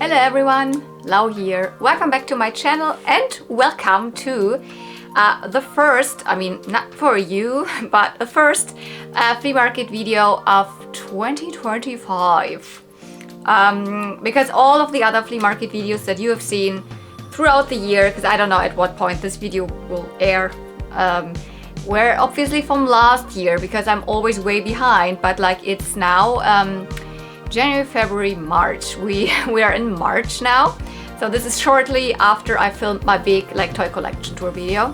Hello everyone, Lau here. Welcome back to my channel and welcome to the first, not for you, but the first flea market video of 2025. Because all of the other flea market videos that you have seen throughout the year, because I don't know at what point this video will air, were obviously from last year because I'm always way behind, but like it's now January, February, March. We are in March now. So this is shortly after I filmed my big toy collection tour video.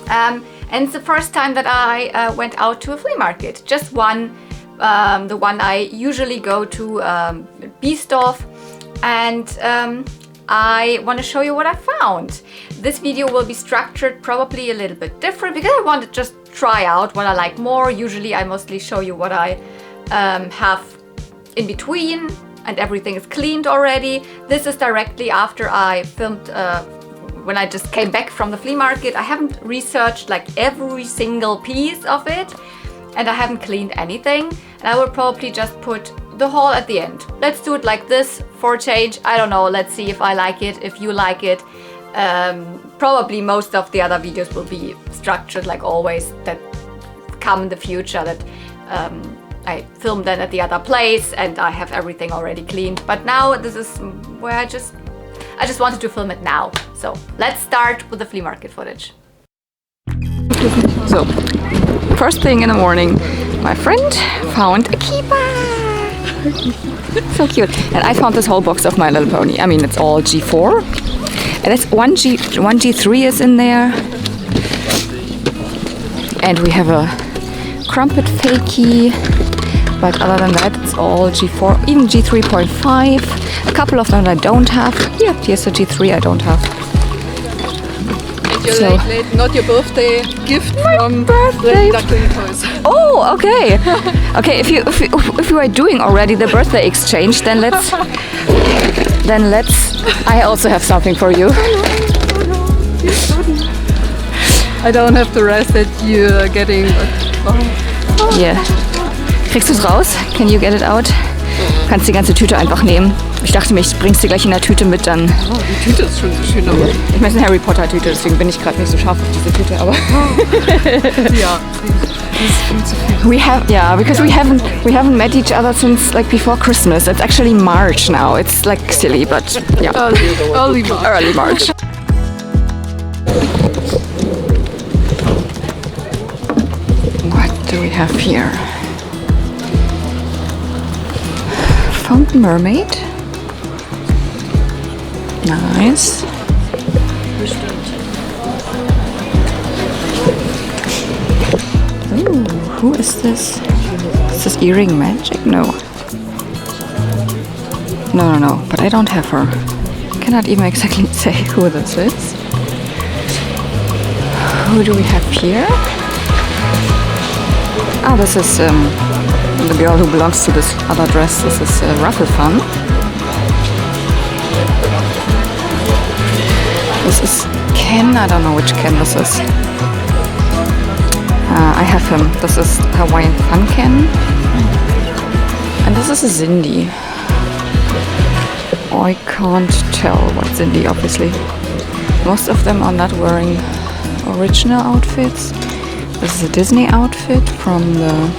And it's the first time that I went out to a flea market. Just one, the one I usually go to, Biesdorf. And I want to show you what I found. This video will be structured probably a little bit different because I want to just try out what I like more. Usually I mostly show you what I have in between and everything is cleaned already. This is directly after I filmed when I just came back from the flea market. I haven't researched like every single piece of it and I haven't cleaned anything, and I will probably just put the haul at the end. Let's do it like this for a change. I don't know, let's see if I like it, if you like it. Probably most of the other videos will be structured like always that come in the future, that I filmed then at the other place and I have everything already cleaned. But now this is where I just wanted to film it now. So let's start with the flea market footage. So, first thing in the morning, my friend found a keeper. So cute. And I found this whole box of My Little Pony. I mean, it's all G4. And it's one G3 is in there. And we have a Crumpet Fakey. But other than that, it's all G4, even G3.5. A couple of them I don't have. Yeah, here's a G3 I don't have. And your not your birthday gift from birthday Duckling Toys. Oh, okay. Okay, if you are doing already the birthday exchange, then let's. I also have something for you. I don't have the rest that you're getting. But, Yeah. Kriegst du es raus? Can you get it out? Du kannst die ganze Tüte einfach nehmen. Ich dachte mir, ich bring's dir gleich in der Tüte mit, dann. Oh, die Tüte ist schon so schön. Aber ich meine, es ist eine Harry Potter Tüte, deswegen bin ich gerade nicht so scharf auf diese Tüte, aber. ja, das ist viel zu viel. Because we haven't met each other since like before Christmas. It's actually March now. It's like silly, but yeah. Early March. Early March. What do we have here? Fountain Mermaid. Nice. Ooh, who is this? Is this Earring Magic? No. No. But I don't have her. Cannot even exactly say who this is. Who do we have here? Ah, this is the girl who belongs to this other dress. This is Ruffle Fun. This is Ken. I don't know which Ken this is. I have him. This is Hawaiian Fun Ken. And this is a Cindy. I can't tell what Cindy, obviously. Most of them are not wearing original outfits. This is a Disney outfit from the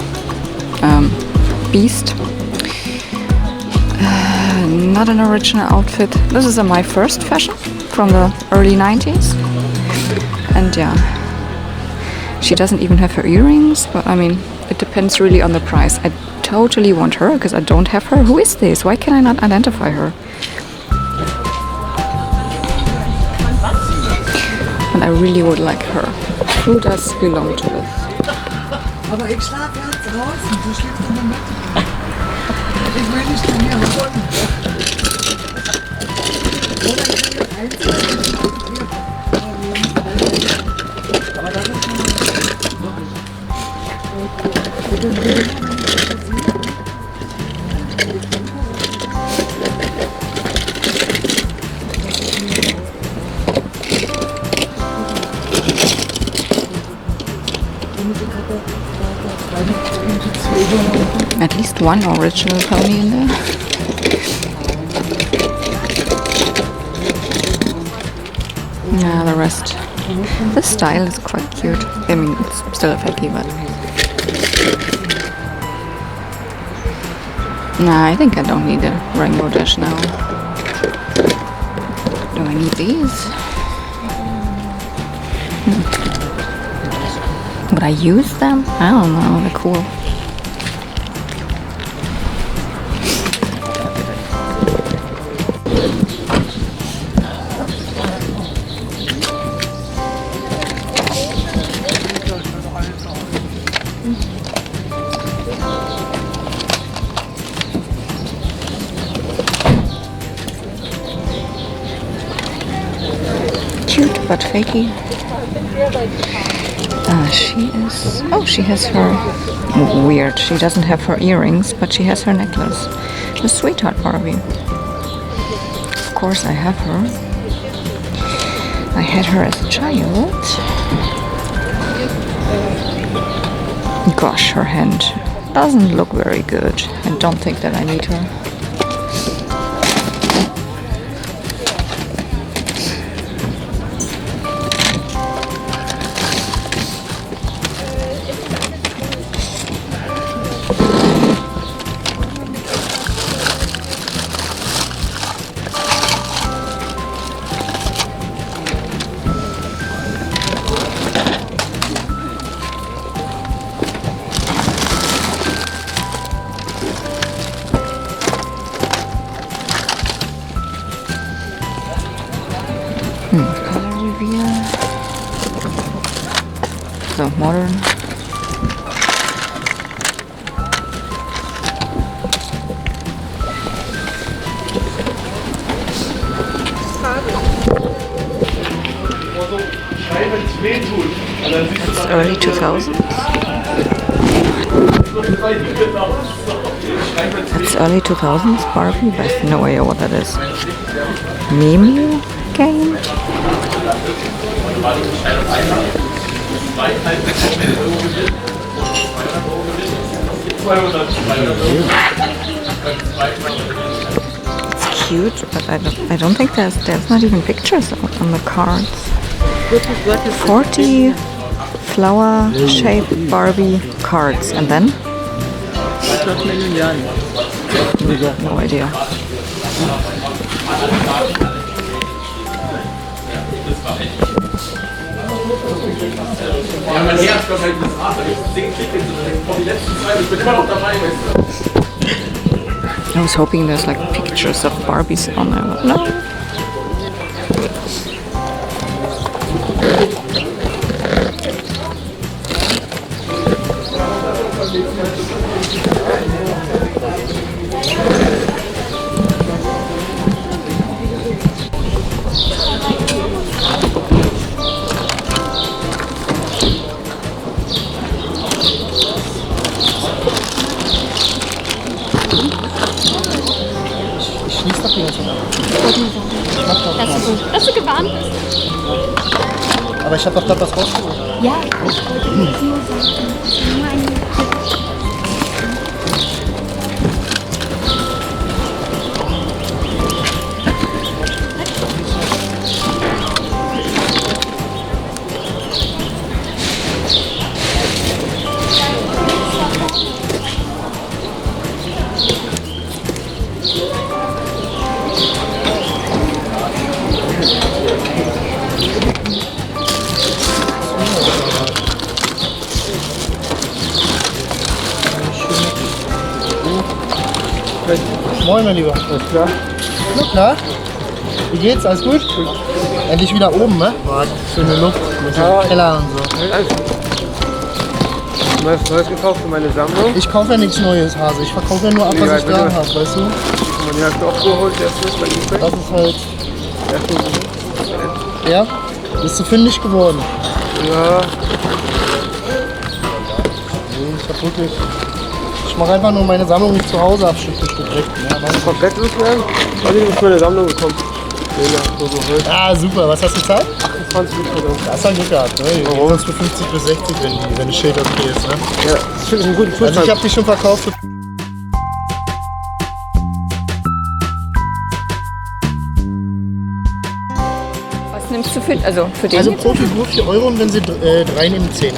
Beast. Not an original outfit. This is a My First fashion from the early 90s. And yeah, she doesn't even have her earrings, but I mean, it depends really on the price. I totally want her because I don't have her. Who is this? Why can I not identify her? And I really would like her. Who does belong to this? Aber ich schlafe jetzt draußen, du schläfst immer mit. Ich will nicht von mir wohnen. Oder ich kann mit einzeln aber das ist At least one original pony in there. Yeah, the rest. This style is quite cute. I mean, it's still a fakie, but... Nah, I think I don't need a rainbow dash now. Do I need these? Would I use them? I don't know, they're cool. Cute but fakey. She is... Oh, she has her... Weird, she doesn't have her earrings, but she has her necklace. The sweetheart Barbie. Of course I have her. I had her as a child. Gosh, her hand doesn't look very good. I don't think that I need her. Color reveal. So modern. That's early 2000s. That's early 2000s Barbie. I have no idea what that is. Meme game? It's cute, but I don't think there's not even pictures on the cards. 40 flower-shaped Barbie cards, and then? No idea. Ja, mein Herz kommt halt in das Wasser. Ich singe Tickets die letzten zwei, ich bin immer noch dabei, weißt du. I was hoping there's like pictures of Barbies on there, but no. Dass du gewarnt bist. Aber ich habe doch gerade was rausgeholt. Ja, ich wollte jetzt nur sagen, nur eine Moin, mein Lieber. Alles klar? Na klar. Wie geht's? Alles gut? Endlich wieder oben, ne? Boah, schöne Luft. Mit dem Keller und so. Alles gut. Du hast was Neues gekauft für meine Sammlung? Ich kaufe ja nichts Neues, Hase. Ich verkaufe ja nur ab, was ich da habe, weißt du? Und den hast du auch geholt, der ist bei eBay. Das ist halt... Der ist gut. Ja? Bist du fündig geworden? Ja. Nee, ich hab wirklich... Ich mache einfach nur meine Sammlung nicht zu Hause ab, Stück für Stück weg. Ja, Komplett losgegangen? Was ist für eine Sammlung gekommen? ah, super. Was hast du gezahlt? 28 Euro. Da hast du Glück gehabt, ne? Warum? Sonst für 50 bis 60, wenn das Schild okay ist, ne? Ja, das finde ich einen guten Zustand. Also ich habe die schon verkauft für... nimmst du für, also für den Also jetzt? pro Figur 4 Euro und wenn sie 3 nehmen, 10.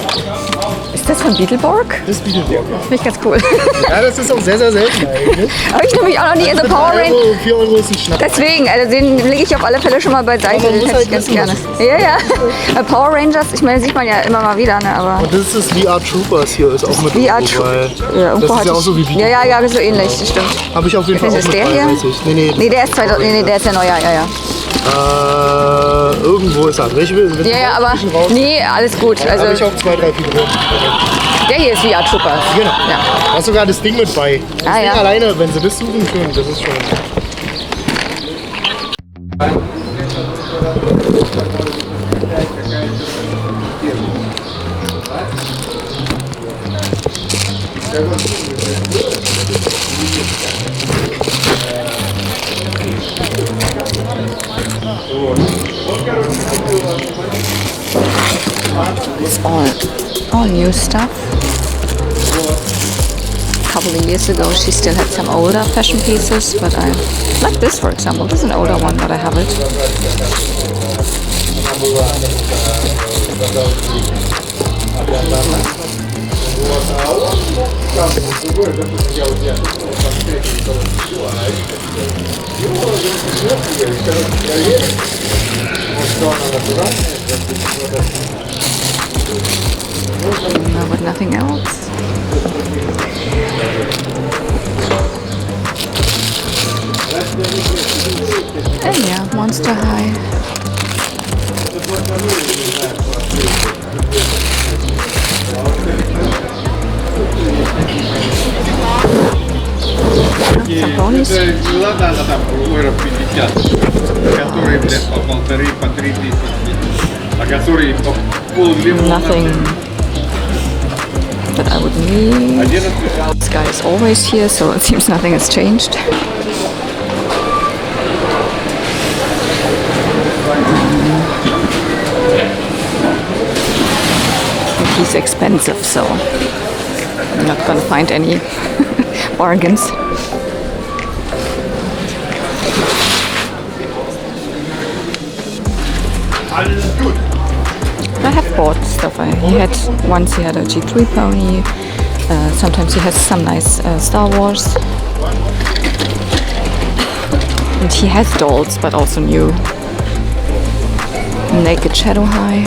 Ist das von Beetleborg? Das ist Beetleborg, ja. Finde ich ganz cool. Ja, das ist auch sehr, sehr selten eigentlich. Habe ich nämlich auch noch nie. Also Power Rangers. 4 Euro ist ein Schnapp. Deswegen, also den lege ich auf alle Fälle schon mal beiseite. Aber man Den muss hätte halt ich ganz wissen, gerne. was Ja, ja. Power Rangers, ich meine, sieht man ja immer mal wieder, ne? Aber Und das ist VR Troopers hier, ist auch mit VR Logo, weil ja, das ist ja auch so wie ja, ja, ja, so ähnlich, das stimmt. Habe ich auf jeden Fall Ist auch das mit der bei, hier? weiß ich. Nee, Nee, der ist 2000, nee, der ist ja neu, ja, ja. irgendwo ist er. Welche will Ja, ja, aber nee, alles gut. Also habe ich Also auch 2, 3 Figuren. der hier ist VR Troopers. Genau. Ja. Da ist sogar das Ding mit bei. Das Ah, Ding ja. alleine, wenn sie das suchen können, das ist schon. It's all new stuff. A couple of years ago she still had some older fashion pieces, but I like this, for example. This is an older one, but I have it. No, but nothing else. And yeah, Monster High. Some ponies. Nothing that I would need. This guy is always here, so it seems nothing has changed. He's expensive, so I'm not gonna find any bargains. I have bought stuff. He had a G3 pony. Sometimes he has some nice Star Wars. And he has dolls, but also new. Naked Shadow High.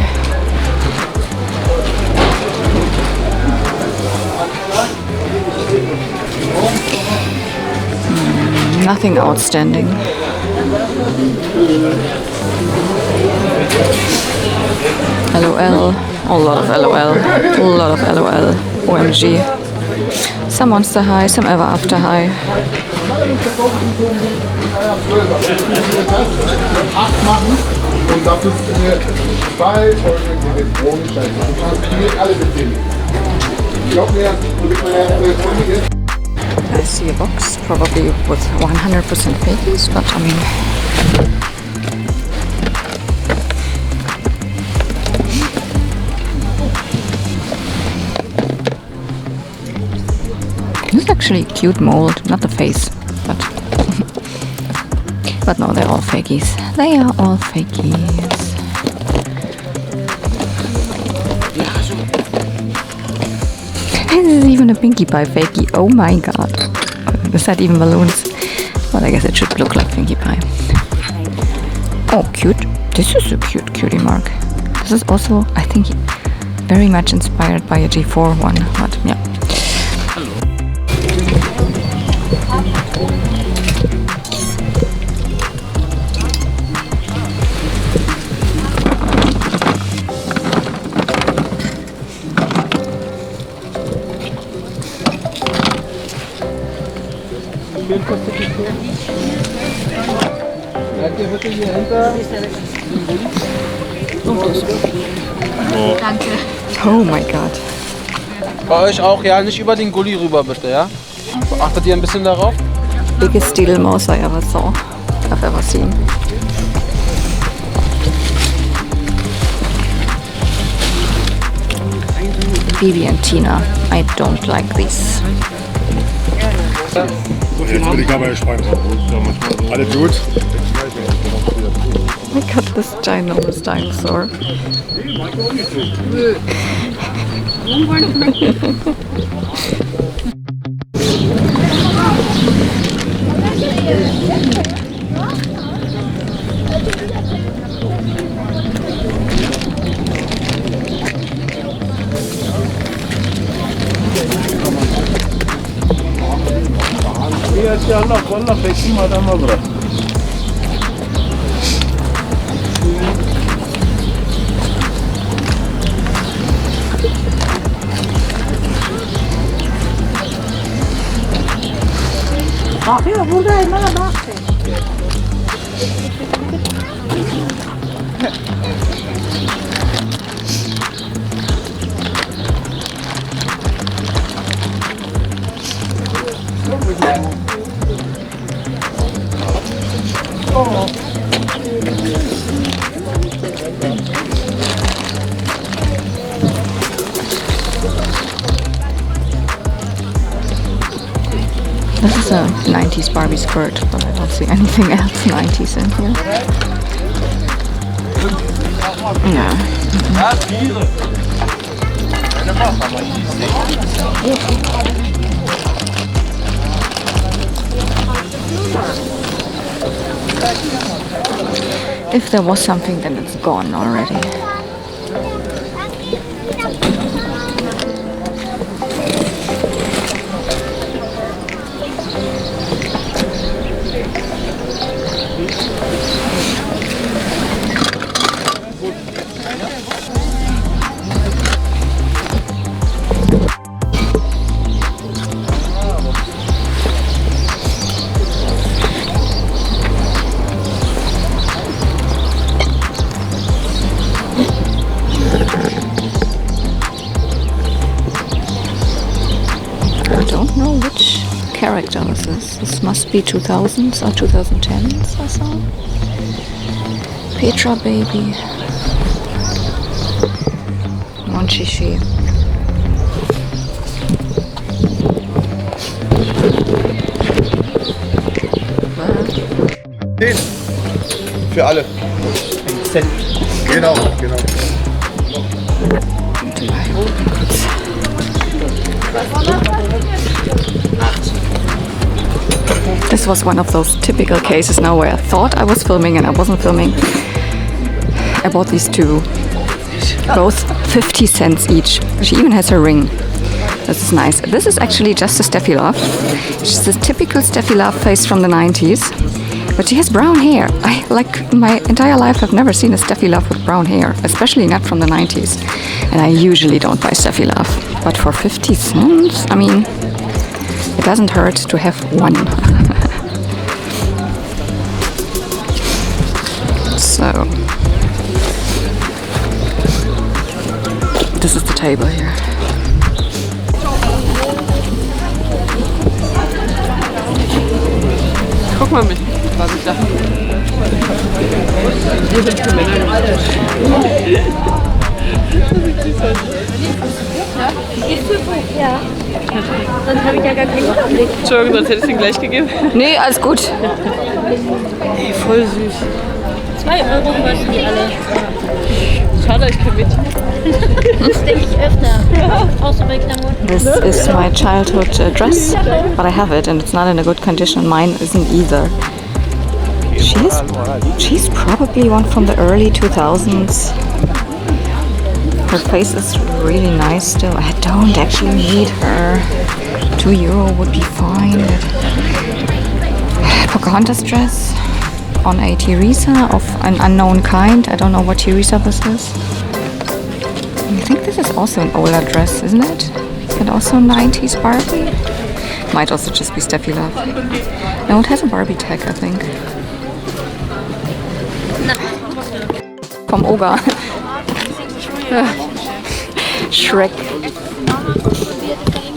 Nothing outstanding. LOL, a lot of LOL, a lot of LOL, OMG. Some Monster High, some Ever After High. Und dafür sind wir 2 Folgen elektronisch. Du kannst hier alle mitnehmen. Ich glaube mir, du bist meine elektronische. I see a box, probably with 100% fakies, but I mean... This is actually a cute mold, not the face, but... but no, they're all fakies. They are all fakies. This is even a Pinkie Pie fakie. Oh my god. Is that even balloons? Well, I guess it should look like Pinkie Pie. Oh, cute. This is a cute cutie mark. This is also, I think, very much inspired by a G4 one. But yeah. Oh my god. Bei euch auch, ja, nicht über den Gully rüber bitte, ja? Achtet ihr ein bisschen darauf? Biggest steel mouse I ever saw. I've ever seen. Bibi and Tina. I don't like these. Jetzt würde ich aber gespannt. Alle gut? We got this ginormous dinosaur. This is a 90s Barbie skirt, but I don't see anything else 90s in here. Yeah. If there was something, then it's gone already. I don't know which character this is. This must be 2000s or 2010s or so. Petra baby. Monchichi. Für alle. Genau, genau. This was one of those typical cases now where I thought I was filming and I wasn't filming. I bought these two, both 50 cents each. She even has her ring. This is nice. This is actually just a Steffi Love. She's a typical Steffi Love face from the 90s. But she has brown hair. I, like, my entire life I've never seen a Steffi Love with brown hair, especially not from the 90s. And I usually don't buy Steffi Love. But for 50 cents, I mean, it doesn't hurt to have one. So, this is the table here. Guck mal mit, was ich da. Ja. Sonst habe ich ja gar keinen Überblick. Entschuldigung, sonst hätte ich ihn gleich gegeben. Nee, alles gut. Ey, voll süß. 2 Euro kosten die alle. Schade, ich kann mit. Das denke ich öfter. Auch so bei Klamotten. This is my childhood dress, but I have it and it's not in a good condition. Mine isn't either. She's probably one from the early 2000s. Her face is really nice still. I don't actually need her. €2 would be fine. Pocahontas dress on a Teresa of an unknown kind. I don't know what Teresa this is. I think this is also an older dress, isn't it? Is it also 90s Barbie? Might also just be Steffi Love. No, it has a Barbie tag, I think. Vom Oger. Shrek.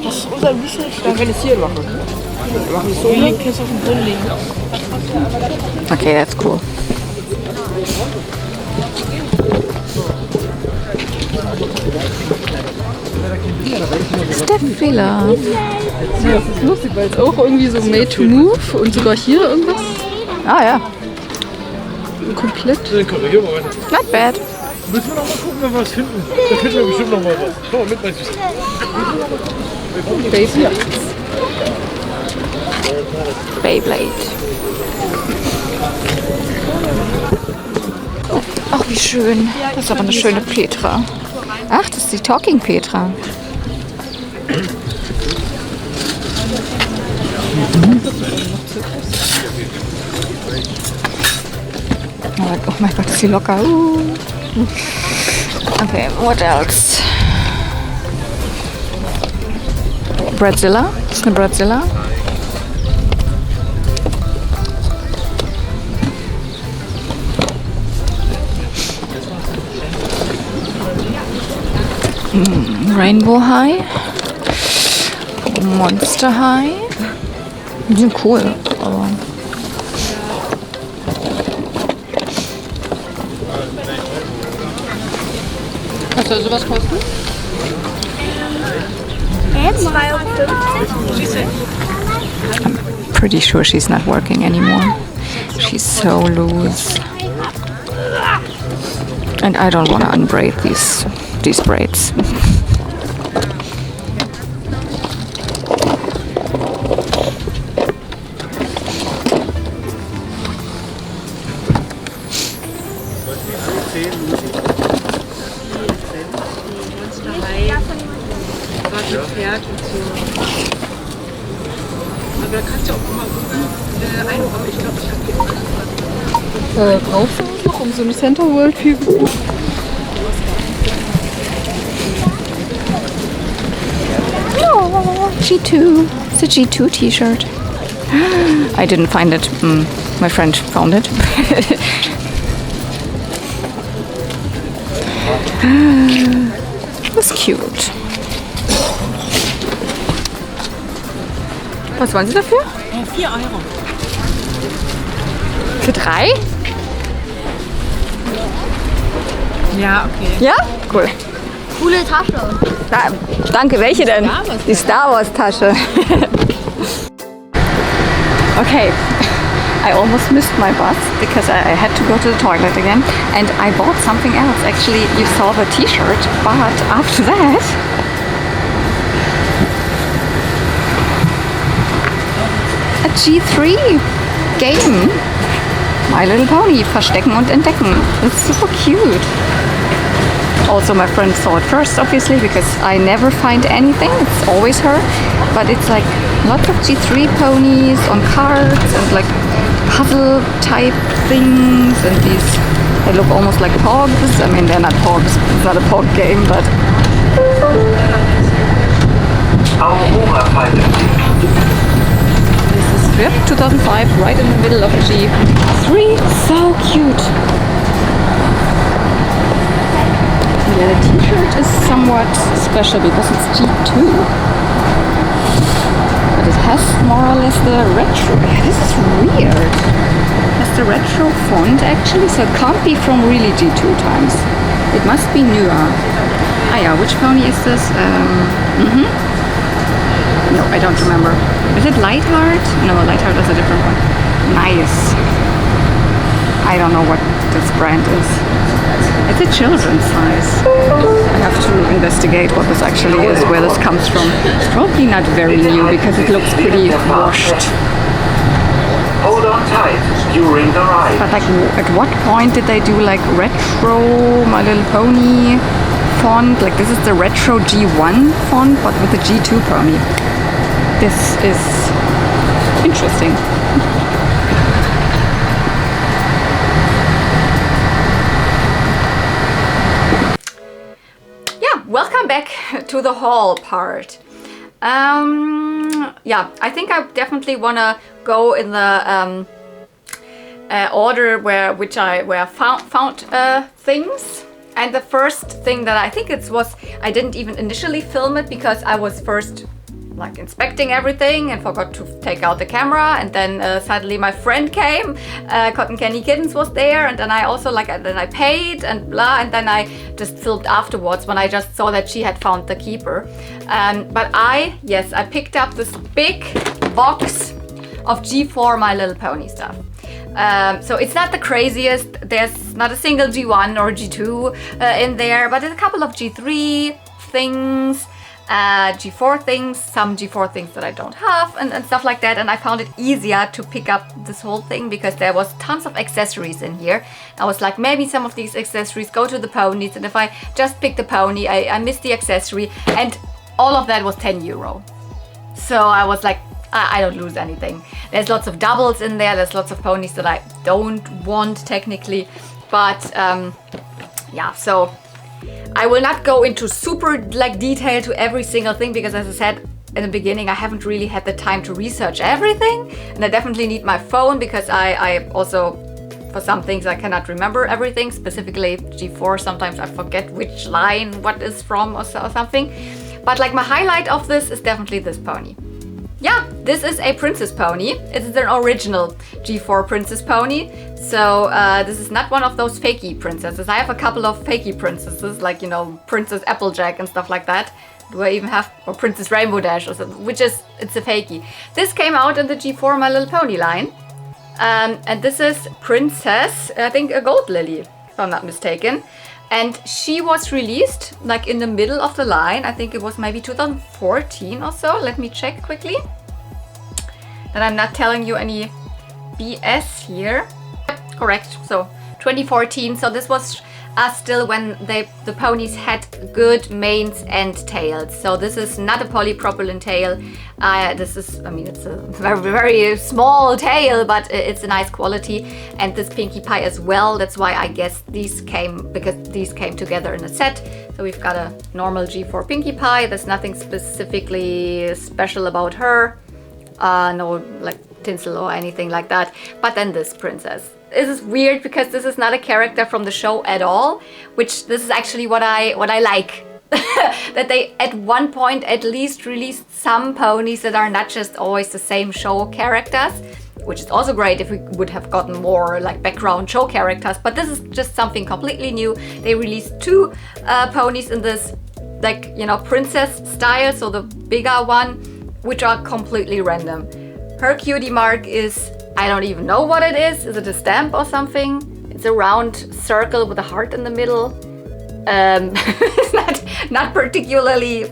Das ist unser bisschen. Da kann ich es hier machen. Wir machen es so. Hier liegt es auf dem Boden liegen. Okay, that's cool. Steffi Love. Ja, das ist lustig, weil es auch irgendwie so made to move und sogar hier irgendwas. Ah ja. Komplett. Dann komm, gehen wir weiter. Not bad. Müssen wir noch mal gucken, wenn wir was finden. Da finden wir bestimmt noch mal was. Komm mal mit, mein Süßes. Beyblade. Ach, wie schön. Das ist aber eine schöne Petra. Ach, das ist die Talking Petra. Oh mein Gott, ist sie locker. Okay, what else? Bradzilla. Das ist eine Bradzilla. Rainbow High. Monster High. Die sind cool, aber... Was soll sowas kosten? 2,50 I'm pretty sure she's not working anymore. She's so loose. And I don't want to unbraid these braids. Aber da kannst du auch mal aber ich glaube, ich habe brauchst du das noch, um so eine Center World Figur? Oh, G2. It's a G2 t-shirt. I didn't find it. My friend found it. That's cute. Was wollen Sie dafür? 4 €. Für 3? Ja, okay. Ja? Cool. Coole Tasche. Danke, welche denn? Die Star Wars Tasche. Okay, I almost missed my bus because I had to go to the toilet again, and I bought something else. Actually, you saw the t-shirt, but after that, a G3 game. My Little Pony, Verstecken und Entdecken. It's super cute. Also, my friend saw it first, obviously, because I never find anything. It's always her. But it's like lots of G3 ponies on cards and like puzzle type things. And these, they look almost like pogs. I mean, they're not pogs. It's not a pog game, but... This is Flip 2005, right in the middle of G3. So cute. Yeah, the t-shirt is somewhat special because it's G2. But it has more or less the retro. Yeah, this is weird. It has the retro font actually, so it can't be from really G2 times. It must be newer. Ah yeah, which pony is this? No, I don't remember. Is it Lightheart? No, Lightheart is a different one. Nice. I don't know what this brand is. It's a children's size. I have to investigate what this actually is, where this comes from. It's probably not very new because it looks pretty washed. Hold on tight during the ride. But like, at what point did they do like retro My Little Pony font? Like this is the retro G1 font, but with the G2 pony. This is interesting. Welcome back to the haul part. Yeah, I think I definitely want to go in the order where I found things. And the first thing that I think it was, I didn't even initially film it because I was first like inspecting everything and forgot to take out the camera, and then suddenly my friend came, Cotton Candy Kittens was there, and then I also then I paid and blah, and then I just filmed afterwards when I just saw that she had found the keeper. But I picked up this big box of G4 My Little Pony stuff. So it's not the craziest. There's not a single G1 or G2 in there, but there's a couple of G3 things, G4 things, some G4 things that I don't have, and stuff like that. And I found it easier to pick up this whole thing because there was tons of accessories in here. I was like, maybe some of these accessories go to the ponies, and if I just pick the pony, I miss the accessory, and all of that was 10 euro. So I was like, I don't lose anything. There's lots of doubles in there. There's lots of ponies that I don't want technically, but yeah, so I will not go into super like detail to every single thing because, as I said in the beginning, I haven't really had the time to research everything, and I definitely need my phone because I also, for some things, I cannot remember everything, specifically G4. Sometimes I forget which line what is from or something. But like my highlight of this is definitely this pony. Yeah, this is a princess pony. It is an original G4 princess pony. So this is not one of those fakey princesses. I have a couple of fakey princesses, like, you know, Princess Applejack and stuff like that. Do I even have, or Princess Rainbow Dash or something, which is, it's a fakey. This came out in the G4 My Little Pony line. And this is Princess, I think a Gold Lily, if I'm not mistaken. And she was released like in the middle of the line. I think it was maybe 2014 or so. Let me check quickly. That I'm not telling you any BS here. Yep, correct. So 2014. So this was still when the ponies had good manes and tails. So this is not a polypropylene tail. This is, I mean, it's a very, very small tail, but it's a nice quality. And this Pinkie Pie as well. That's why I guess these came, because these came together in a set. So we've got a normal G4 Pinkie Pie. There's nothing specifically special about her. No like tinsel or anything like that. But then this princess. This is weird because this is not a character from the show at all, which this is actually what I like. That they at one point at least released some ponies that are not just always the same show characters, which is also great if we would have gotten more like background show characters, but this is just something completely new. They released two ponies in this, like, you know, princess style, so the bigger one, which are completely random. Her cutie mark is, I don't even know what it is. Is it a stamp or something? It's a round circle with a heart in the middle. It's not particularly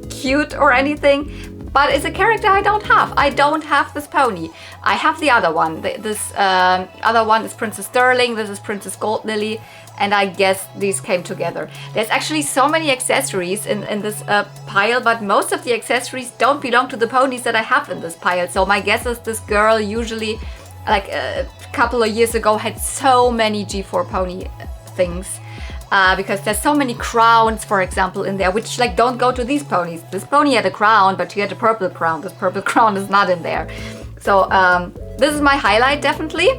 cute or anything, but it's a character I don't have. I don't have this pony. I have the other one. This other one is Princess Sterling. This is Princess Gold Lily. And I guess these came together. There's actually so many accessories in this pile, but most of the accessories don't belong to the ponies that I have in this pile. So my guess is this girl usually, like a couple of years ago, had so many G4 pony things. Because there's so many crowns, for example, in there, which like don't go to these ponies. This pony had a crown, but she had a purple crown. This purple crown is not in there. So this is my highlight, definitely.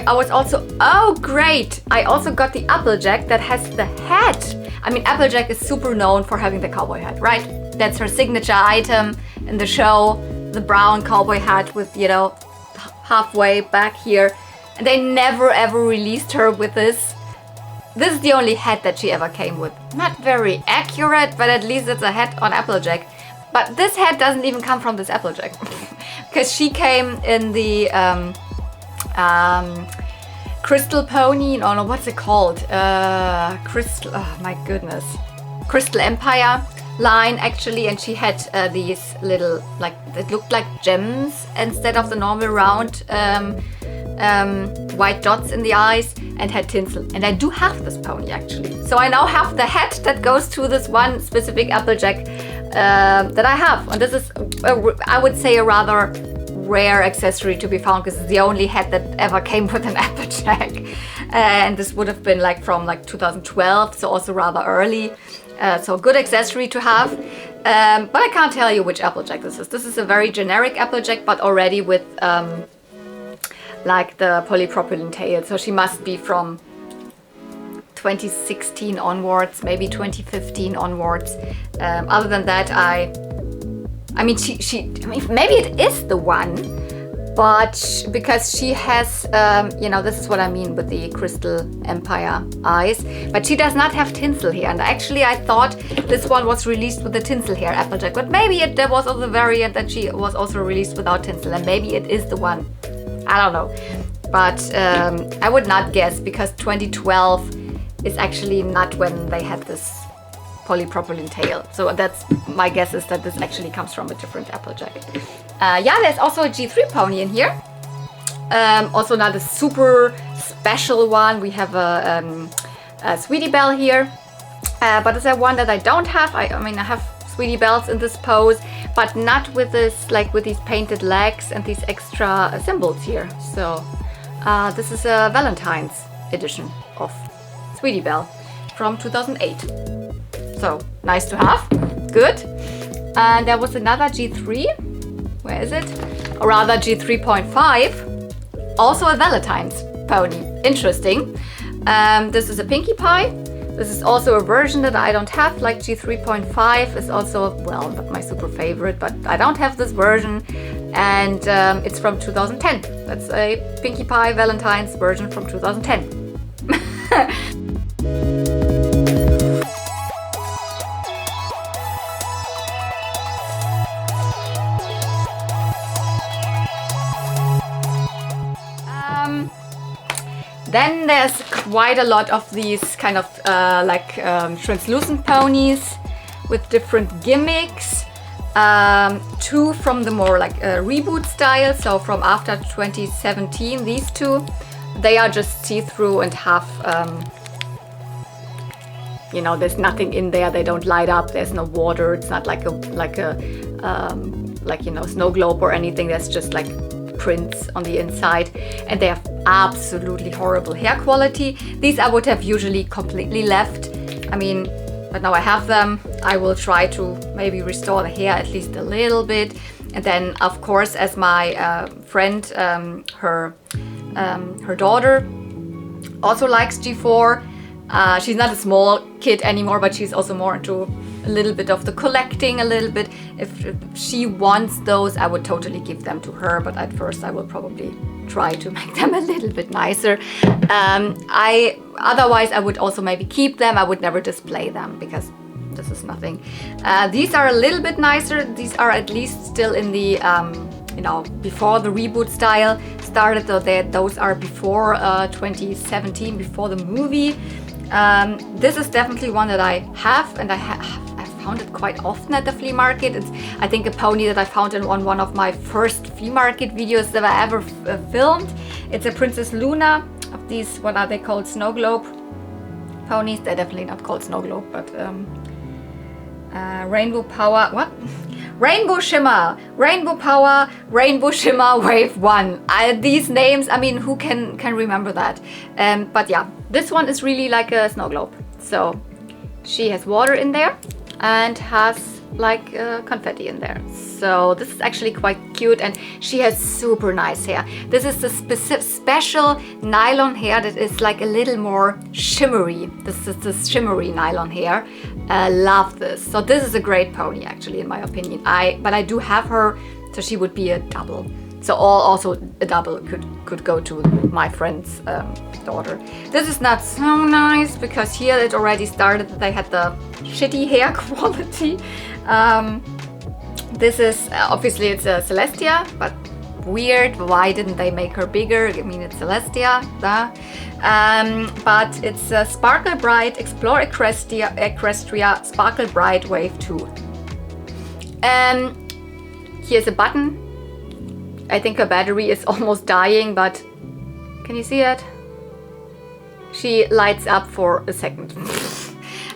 I was also, oh great, I also got the Applejack that has the hat. I mean, Applejack is super known for having the cowboy hat, right? That's her signature item in the show, the brown cowboy hat with, you know, halfway back here. And they never ever released her with this. This is the only hat that she ever came with. Not very accurate, but at least it's a hat on Applejack. But this hat doesn't even come from this Applejack. Because she came in the Crystal Pony, no, what's it called? Crystal, oh my goodness. Crystal Empire line, actually, and she had these little, like, it looked like gems instead of the normal round white dots in the eyes, and had tinsel. And I do have this pony, actually. So I now have the hat that goes to this one specific Applejack that I have. And this is, I would say, a rather rare accessory to be found, because it's the only hat that ever came with an Applejack. And this would have been like from like 2012, so also rather early. So a good accessory to have. But I can't tell you which Applejack this is. This is a very generic Applejack, but already with like the polypropylene tail. So she must be from 2016 onwards, maybe 2015 onwards. Other than that, I mean, she I mean, maybe it is the one, but because she has, you know, this is what I mean with the Crystal Empire eyes, but she does not have tinsel hair. And actually I thought this one was released with the tinsel hair Applejack, but maybe there was also a variant that she was also released without tinsel, and maybe it is the one. I don't know, but I would not guess, because 2012 is actually not when they had this polypropylene tail. So that's my guess, is that this actually comes from a different Applejack. Yeah, there's also a G3 pony in here. Also not a super special one. We have a Sweetie Belle here, but it's a one that I don't have. I mean, I have Sweetie Bells in this pose, but not with this, like with these painted legs and these extra symbols here. So this is a Valentine's edition of Sweetie Belle from 2008. So nice to have, good. And there was another G3. Where is it? Or rather G3.5, also a Valentine's pony. Interesting. This is a Pinkie Pie. This is also a version that I don't have, like G3.5 is also, well, not my super favorite, but I don't have this version. And it's from 2010. That's a Pinkie Pie Valentine's version from 2010. Then there's quite a lot of these kind of translucent ponies with different gimmicks. Two from the more like reboot style, so from after 2017, these two, they are just see-through and have, you know, there's nothing in there, they don't light up, there's no water, it's not like a you know, snow globe or anything, there's just like prints on the inside, and they have absolutely horrible hair quality. These I would have usually completely left. I mean, but now I have them. I will try to maybe restore the hair at least a little bit. And then, of course, as my friend, her daughter also likes G4. She's not a small kid anymore, but she's also more into a little bit of the collecting, a little bit. If she wants those, I would totally give them to her, but at first I will probably try to make them a little bit nicer. Otherwise I would also maybe keep them. I would never display them because this is nothing. These are a little bit nicer. These are at least still in the you know, before the reboot style started, though those are before 2017, before the movie. This is definitely one that I have, and I found it quite often at the flea market. It's, I think, a pony that I found in one of my first flea market videos that I ever filmed. It's a Princess Luna of these, what are they called, snow globe ponies. They're definitely not called snow globe, but Rainbow Power, what? Rainbow Shimmer, Rainbow Power, Rainbow Shimmer Wave 1. These names, I mean, who can remember that? But yeah, this one is really like a snow globe. So she has water in there and has like confetti in there. So this is actually quite cute, and she has super nice hair. This is the special nylon hair that is like a little more shimmery. This is the shimmery nylon hair. Love this. So this is a great pony, actually, in my opinion. But I do have her, so she would be a double. So also a double could go to my friend's daughter. This is not so nice because here it already started that they had the shitty hair quality. This is obviously it's a Celestia, but weird. Why didn't they make her bigger? I mean, it's Celestia, but it's a Sparkle Bright Explore Equestria Sparkle Bright Wave 2. Here's a button. I think her battery is almost dying, but can you see it? She lights up for a second.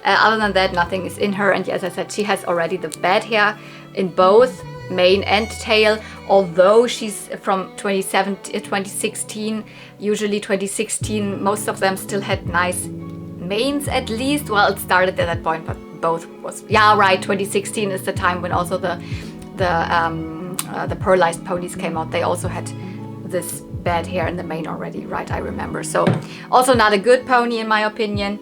Other than that, nothing is in her. And as I said, she has already the bad hair in both mane and tail, although she's from 2016. Usually 2016, most of them still had nice manes at least. Well, it started at that point, but both was, yeah, right, 2016 is the time when also the pearlized ponies came out. They also had this bad hair in the mane already, right? I remember. So also not a good pony in my opinion.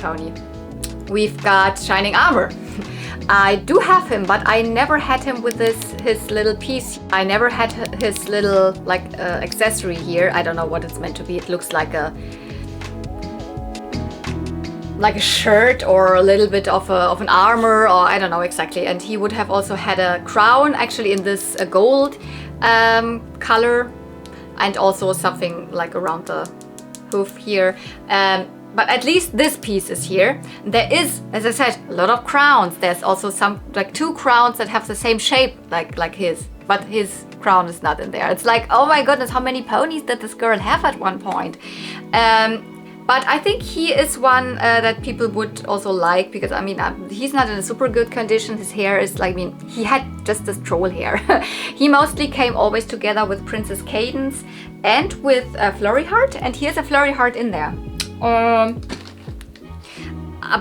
pony. We've got Shining Armor. I do have him, but I never had him with his little piece. I never had his little like accessory here. I don't know what it's meant to be. It looks like a shirt or a little bit of an armor, or I don't know exactly. And he would have also had a crown, actually in this gold color, and also something like around the hoof here. But at least this piece is here. There is, as I said, a lot of crowns. There's also some, like 2 crowns that have the same shape like his, but his crown is not in there. It's like, oh my goodness, how many ponies did this girl have at one point? But I think he is one that people would also like, because I mean, he's not in a super good condition. His hair is like, I mean, he had just this troll hair. He mostly came always together with Princess Cadence and with Flurry Heart, and here's a Flurry Heart in there.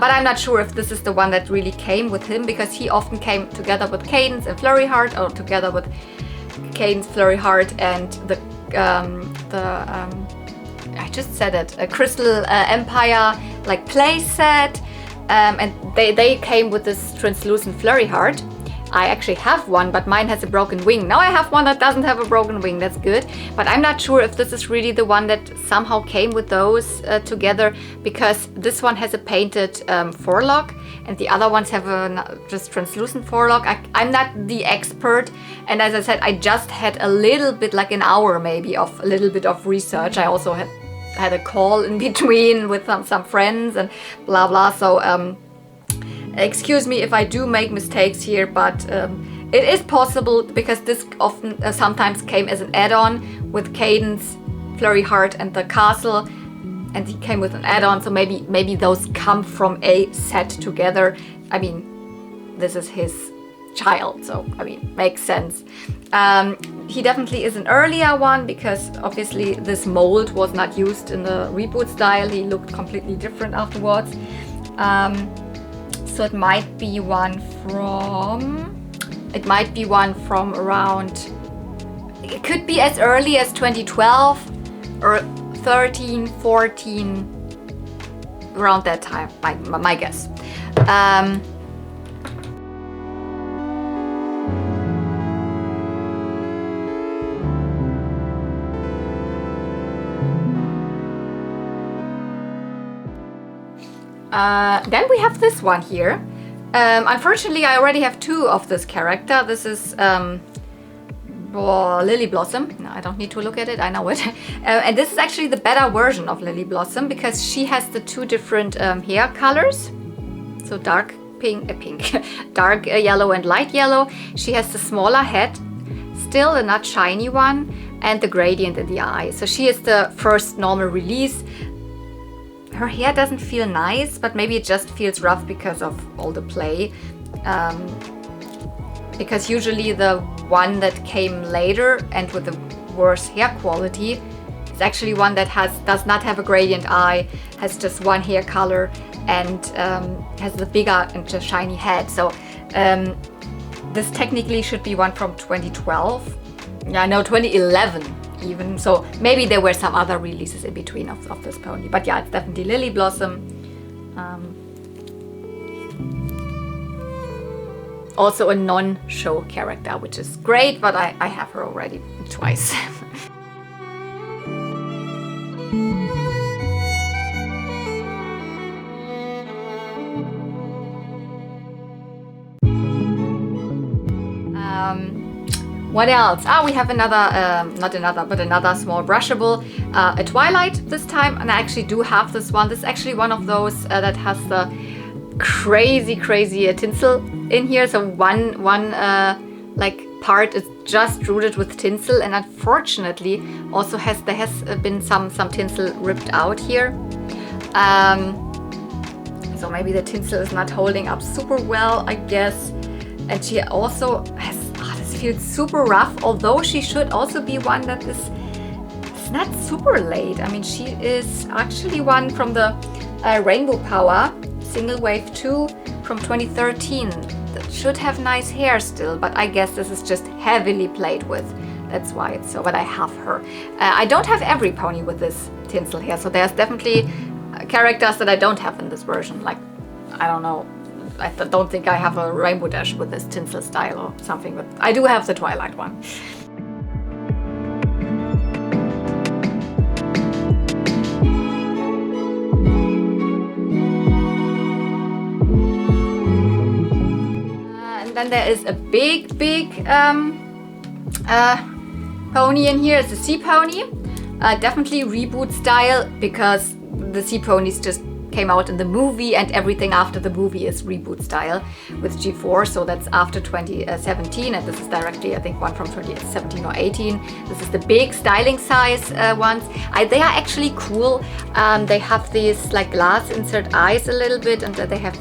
But I'm not sure if this is the one that really came with him, because he often came together with Cadence and Flurry Heart, or together with Cadence, Flurry Heart, and I just said it, a Crystal Empire like play set, and they came with this translucent Flurry Heart. I actually have one, but mine has a broken wing. Now I have one that doesn't have a broken wing. That's good. But I'm not sure if this is really the one that somehow came with those together, because this one has a painted forelock and the other ones have a just translucent forelock. I'm not the expert. And as I said, I just had a little bit, like an hour maybe, of a little bit of research. I also had a call in between with some friends and blah blah. So excuse me if I do make mistakes here, but it is possible, because this often sometimes came as an add-on with Cadence, Flurry Heart, and the castle, and he came with an add-on. So maybe those come from a set together. I mean, this is his child, so I mean, makes sense. He definitely is an earlier one, because obviously this mold was not used in the reboot style. He looked completely different afterwards. So it might be one from around, it could be as early as 2012 or 13, 14, around that time, my guess. Then we have this one here. Unfortunately, I already have 2 of this character. This is Lily Blossom. No, I don't need to look at it, I know it. And this is actually the better version of Lily Blossom, because she has the 2 different hair colors. So dark dark yellow and light yellow. She has the smaller head, still a not shiny one, and the gradient in the eye. So she is the first normal release. Her hair doesn't feel nice, but maybe it just feels rough because of all the play. Because usually the one that came later and with the worse hair quality is actually one that does not have a gradient eye, has just one hair color, and has the bigger and just shiny head. So this technically should be one from 2012. Yeah, no, 2011. Even so, maybe there were some other releases in between of this pony, but yeah, it's definitely Lily Blossom. Also a non-show character, which is great, but I have her already twice. What else? We have another small brushable, a Twilight this time, and I actually do have this one. This is actually one of those that has the crazy tinsel in here. So one like part is just rooted with tinsel, and unfortunately also there has been some tinsel ripped out here. So maybe the tinsel is not holding up super well, I guess. And she also has, this feels super rough, although she should also be one that is not super late. I mean, she is actually one from the Rainbow Power Single Wave 2 from 2013. That should have nice hair still, but I guess this is just heavily played with. That's why it's so, but I have her. I don't have every pony with this tinsel hair, so there's definitely characters that I don't have in this version. Like, I don't know, I don't think I have a Rainbow Dash with this tinsel style or something, but I do have the Twilight one. And then there is a big pony in here. It's a sea pony. Definitely reboot style, because the sea ponies just came out in the movie, and everything after the movie is reboot style with G4. So that's after 2017, and this is directly, I think, one from 2017 or 18. This is the big styling size ones. They are actually cool. They have these like glass insert eyes a little bit, and they have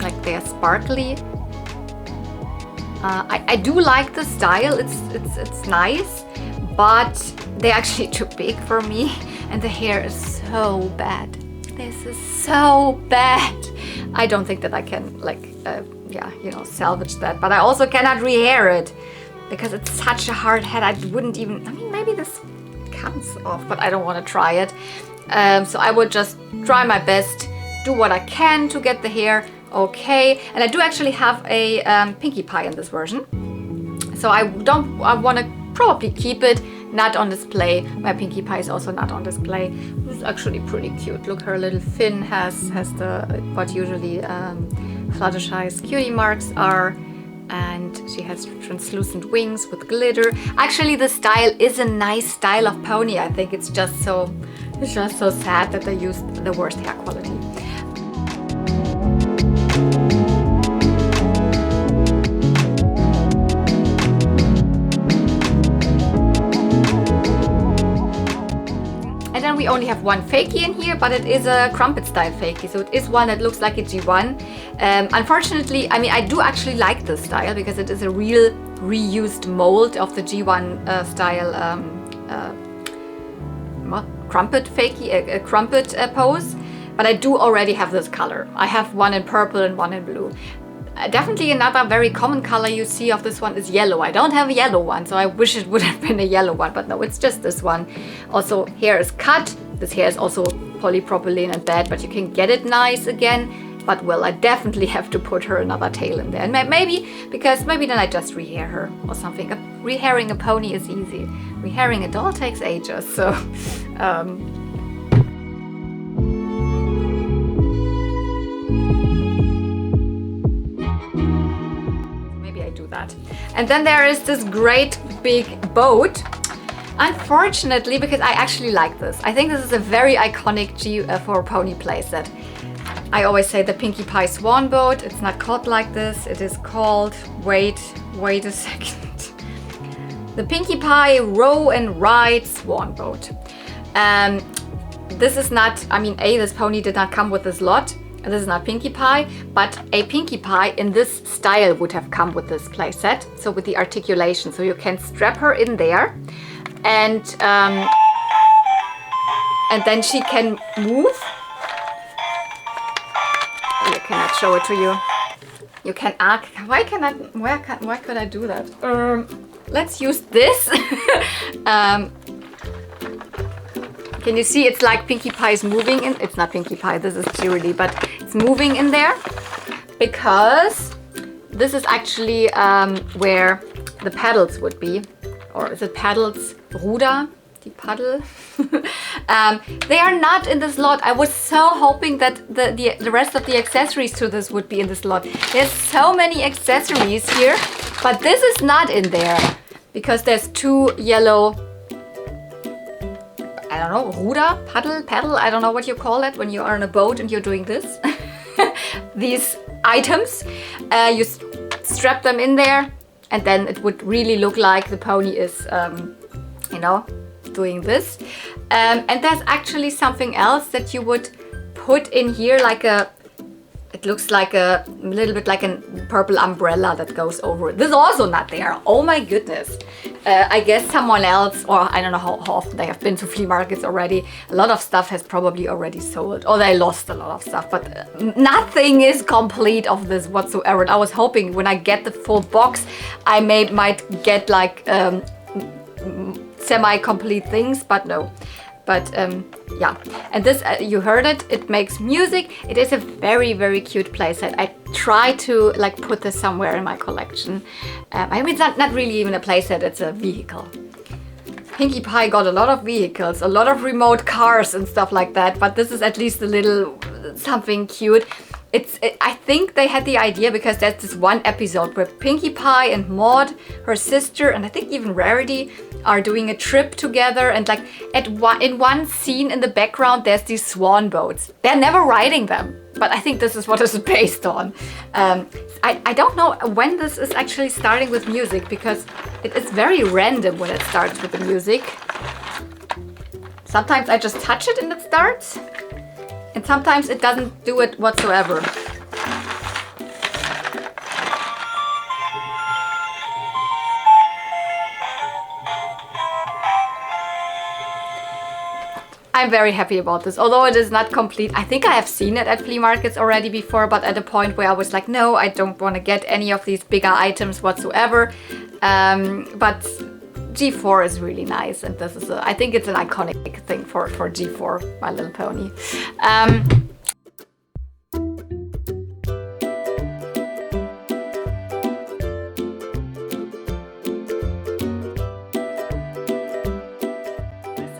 like they're sparkly. I do like the style. It's nice, but they're actually too big for me, and the hair is so bad. This is so bad. I don't think that I can like yeah, you know, salvage that, but I also cannot rehair it because it's such a hard head. I wouldn't even, I mean, maybe this comes off, but I don't want to try it. So I would just try my best, do what I can to get the hair okay. And I do actually have a Pinkie Pie in this version, so I want to probably keep it not on display. My Pinkie Pie is also not on display. It's actually pretty cute. Look, her little fin has the what usually Fluttershy's cutie marks are, and she has translucent wings with glitter. Actually, the style is a nice style of pony. I think it's just so sad that they used the worst hair quality. And then we only have one fakie in here, but it is a crumpet style fakie, so it is one that looks like a G1. Unfortunately, I mean, I do actually like this style because it is a real reused mold of the G1 style crumpet fakie, a crumpet pose. But I do already have this color. I have one in purple and one in blue. Definitely another very common color you see of this one is yellow. I don't have a yellow one, so I wish it would have been a yellow one, but no, it's just this one. Also, hair is cut. This hair is also polypropylene and bad, but you can get it nice again. But well, I definitely have to put her another tail in there. And maybe then I just rehair her or something. Rehairing a pony is easy. Rehairing a doll takes ages, so... that. And then there is this great big boat. Unfortunately, because I actually like this. I think this is a very iconic G4 pony playset. I always say the Pinkie Pie Swan boat. It's not called like this. It is called, wait a second. The Pinkie Pie Row and Ride Swan boat. This is not, I mean, this pony did not come with this lot. This is not Pinkie Pie, but a Pinkie Pie in this style would have come with this playset. So with the articulation, so you can strap her in there, and then she can move. I cannot show it to you. You can ask, why could I do that? Let's use this. Can you see it's like Pinkie Pie is moving in? It's not Pinkie Pie, this is Cheerilee, but it's moving in there because this is actually where the paddles would be. Or is it paddles? Ruder? Die Paddel? They are not in this lot. I was so hoping that the rest of the accessories to this would be in this lot. There's so many accessories here, but this is not in there because there's two yellow, I don't know, ruder, paddle, I don't know what you call it when you are on a boat and you're doing this. These items, you strap them in there, and then it would really look like the pony is, you know, doing this. And there's actually something else that you would put in here, like it looks like a little bit like a purple umbrella that goes over it. This is also not there. Oh my goodness. I guess someone else, or I don't know how often they have been to flea markets already. A lot of stuff has probably already sold, or they lost a lot of stuff, but nothing is complete of this whatsoever. And I was hoping when I get the full box, I might get like semi-complete things, but no. But yeah, and this, you heard it, it makes music. It is a very, very cute playset. I try to like put this somewhere in my collection. I mean, it's not really even a playset, it's a vehicle. Pinkie Pie got a lot of vehicles, a lot of remote cars and stuff like that, but this is at least a little something cute. I think they had the idea because there's this one episode where Pinkie Pie and Maud, her sister, and I think even Rarity are doing a trip together, and like in one scene in the background there's these swan boats. They're never riding them, but I think this is what it's based on. I don't know when this is actually starting with music, because it is very random when it starts with the music. Sometimes I just touch it and it starts, and sometimes it doesn't do it whatsoever. I'm very happy about this, although it is not complete. I think I have seen it at flea markets already before, but at a point where I was like, no, I don't want to get any of these bigger items whatsoever. But G4 is really nice, and this is I think it's an iconic thing for G4, My Little Pony.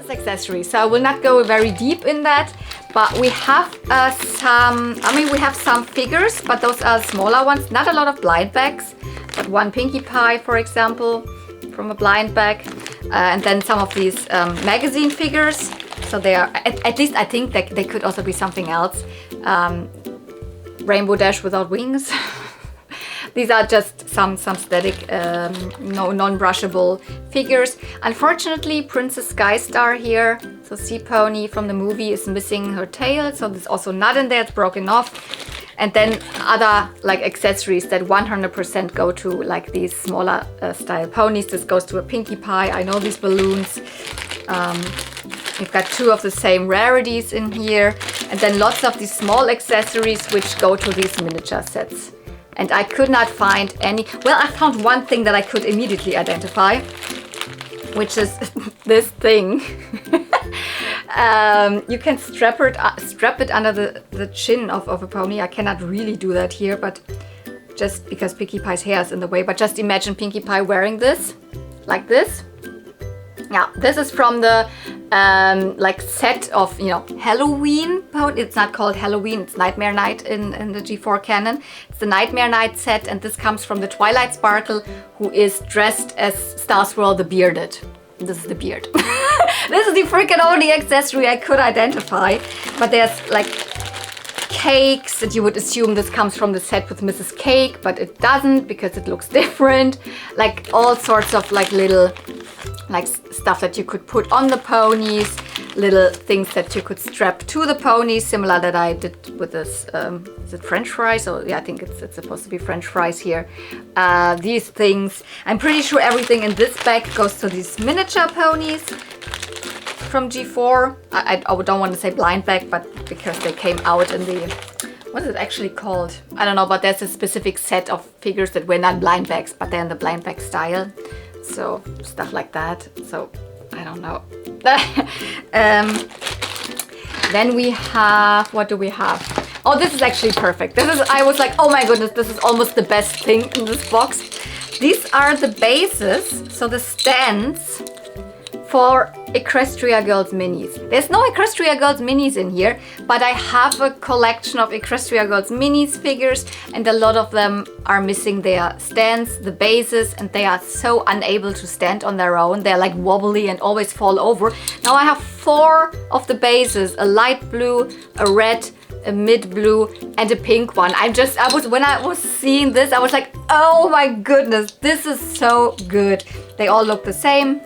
Accessories. So I will not go very deep in that, but we have we have some figures, but those are smaller ones, not a lot of blind bags, but one Pinkie Pie, for example, from a blind bag, and then some of these magazine figures. So they are, at least I think that they could also be something else. Rainbow Dash without wings. These are just some static, non-brushable figures. Unfortunately, Princess Skystar here, so Sea Pony from the movie, is missing her tail, so this is also not in there, it's broken off. And then other like accessories that 100% go to like these smaller style ponies. This goes to a Pinkie Pie. I know these balloons. We've got two of the same rarities in here, and then lots of these small accessories which go to these miniature sets. And I could not find any. Well, I found one thing that I could immediately identify, which is this thing. You can strap it under the chin of a pony. I cannot really do that here, but just because Pinkie Pie's hair is in the way. But just imagine Pinkie Pie wearing this, like this. Yeah, this is from the like set of, you know, Halloween pony. It's not called Halloween, it's Nightmare Night in the G4 canon. It's the Nightmare Night set, and this comes from the Twilight Sparkle, who is dressed as Star Swirl the Bearded. This is the beard. This is the freaking only accessory I could identify. But there's like cakes that you would assume this comes from the set with Mrs. Cake, but it doesn't because it looks different. Like all sorts of like little like stuff that you could put on the ponies, little things that you could strap to the ponies, similar that I did with this, is it French fries? So yeah, I think it's supposed to be French fries here. These things, I'm pretty sure everything in this bag goes to these miniature ponies from G4. I don't want to say blind bag, but because they came out in the, what is it actually called? I don't know, but there's a specific set of figures that were not blind bags, but they're in the blind bag style. So stuff like that. So I don't know. Then we have, what do we have? Oh, this is actually perfect. I was like, oh my goodness, this is almost the best thing in this box. These are the bases, so the stands for Equestria Girls minis. There's no Equestria Girls minis in here, but I have a collection of Equestria Girls minis figures, and a lot of them are missing their stands, the bases, and they are so unable to stand on their own. They're like wobbly and always fall over. Now I have 4 of the bases, a light blue, a red, a mid blue, and a pink one. When I was seeing this, I was like, oh my goodness, this is so good. They all look the same.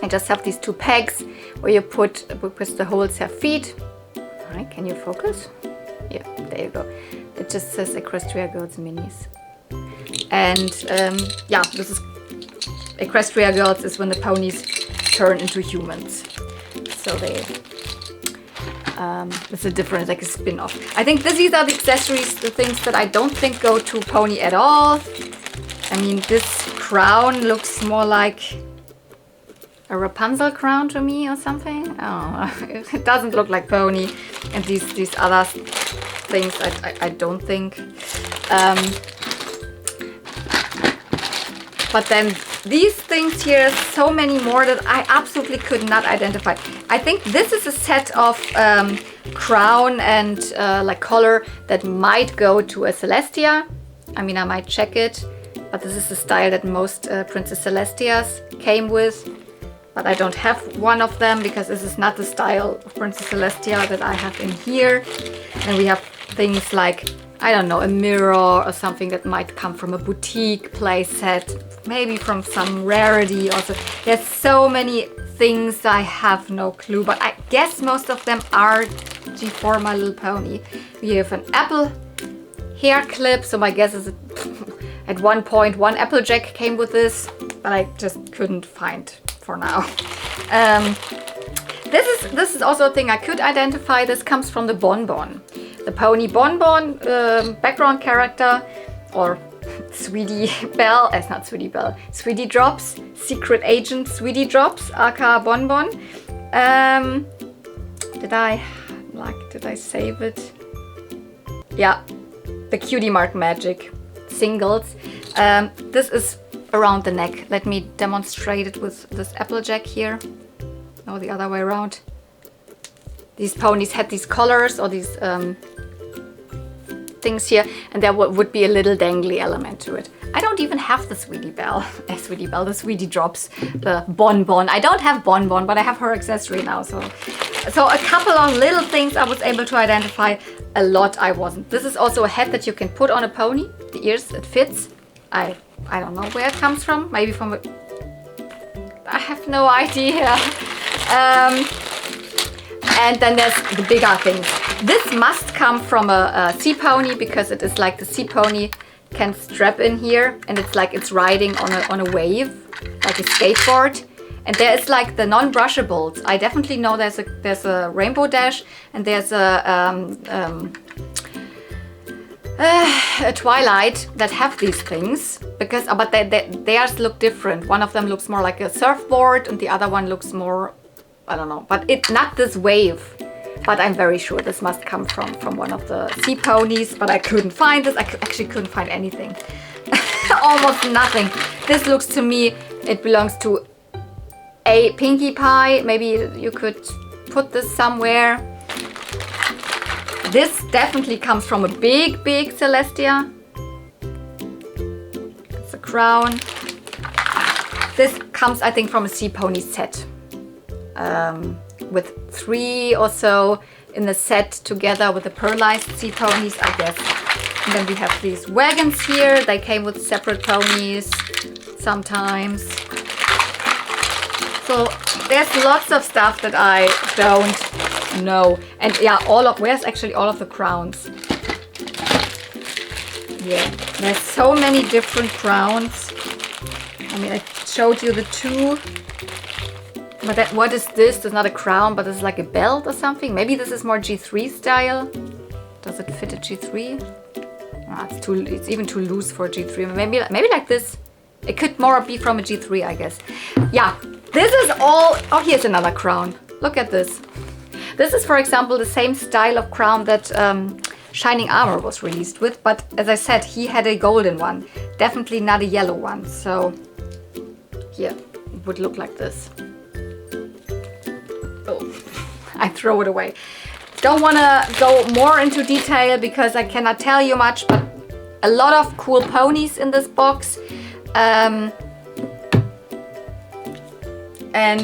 I just have these 2 pegs where you put, because the holes have feet. All right, can you focus? Yeah, there you go. It just says Equestria Girls Minis. And yeah, this is Equestria Girls is when the ponies turn into humans. So they, it's a different, like a spin-off. I think these are the accessories, the things that I don't think go to pony at all. I mean, this crown looks more like, a Rapunzel crown to me or something. Oh, it doesn't look like pony. And these other things, I don't think. But then these things here, so many more that I absolutely could not identify. I think this is a set of crown and like collar that might go to a Celestia. I mean, I might check it, but this is the style that most Princess Celestias came with. But I don't have one of them because this is not the style of Princess Celestia that I have in here. And we have things like, I don't know, a mirror or something that might come from a boutique play set, maybe from some rarity also. There's so many things I have no clue, but I guess most of them are G4 My Little Pony. We have an apple hair clip, so my guess is at one point one Applejack came with this, but I just couldn't find for now. This is also a thing I could identify. This comes from the Bonbon. The pony Bonbon background character, or Sweetie Belle, it's not Sweetie Belle, Sweetie Drops, Secret Agent Sweetie Drops, aka Bonbon. Did I save it? Yeah, the Cutie Mark Magic singles. This is around the neck. Let me demonstrate it with this Applejack here. No, the other way around. These ponies had these collars or these things here, and there would be a little dangly element to it. I don't even have the Sweetie Belle, the Sweetie Drops, the Bonbon. I don't have Bonbon, but I have her accessory now. So a couple of little things I was able to identify. A lot I wasn't. This is also a hat that you can put on a pony. The ears, it fits. I don't know where it comes from. Maybe from a... I have no idea. And then there's the bigger things. This must come from a sea pony because it is like the sea pony can strap in here, and it's like it's riding on a wave, like a skateboard. And there is like the non-brushables. I definitely know there's a Rainbow Dash and there's a Twilight that have these things, because but theirs look different. One of them looks more like a surfboard and the other one looks more, I don't know, but it's not this wave. But I'm very sure this must come from one of the sea ponies, but I couldn't find this. I actually couldn't find anything. Almost nothing. This looks to me, it belongs to a Pinkie Pie. Maybe you could put this somewhere. This definitely comes from a big Celestia. It's a crown. This comes, I think, from a sea pony set. With 3 or so in the set together with the pearlized sea ponies, I guess. And then we have these wagons here. They came with separate ponies sometimes. So there's lots of stuff that I don't know. And yeah, where's actually all of the crowns? Yeah, there's so many different crowns. I mean, I showed you the 2. But what is this? It's not a crown, but it's like a belt or something. Maybe this is more G3 style. Does it fit a G3? Ah, it's even too loose for a G3. Maybe like this. It could more be from a G3, I guess. Yeah, this is all... Oh, here's another crown. Look at this. This is, for example, the same style of crown that Shining Armor was released with. But as I said, he had a golden one. Definitely not a yellow one. So, here, it would look like this. Oh, I throw it away. Don't want to go more into detail because I cannot tell you much, but a lot of cool ponies in this box. And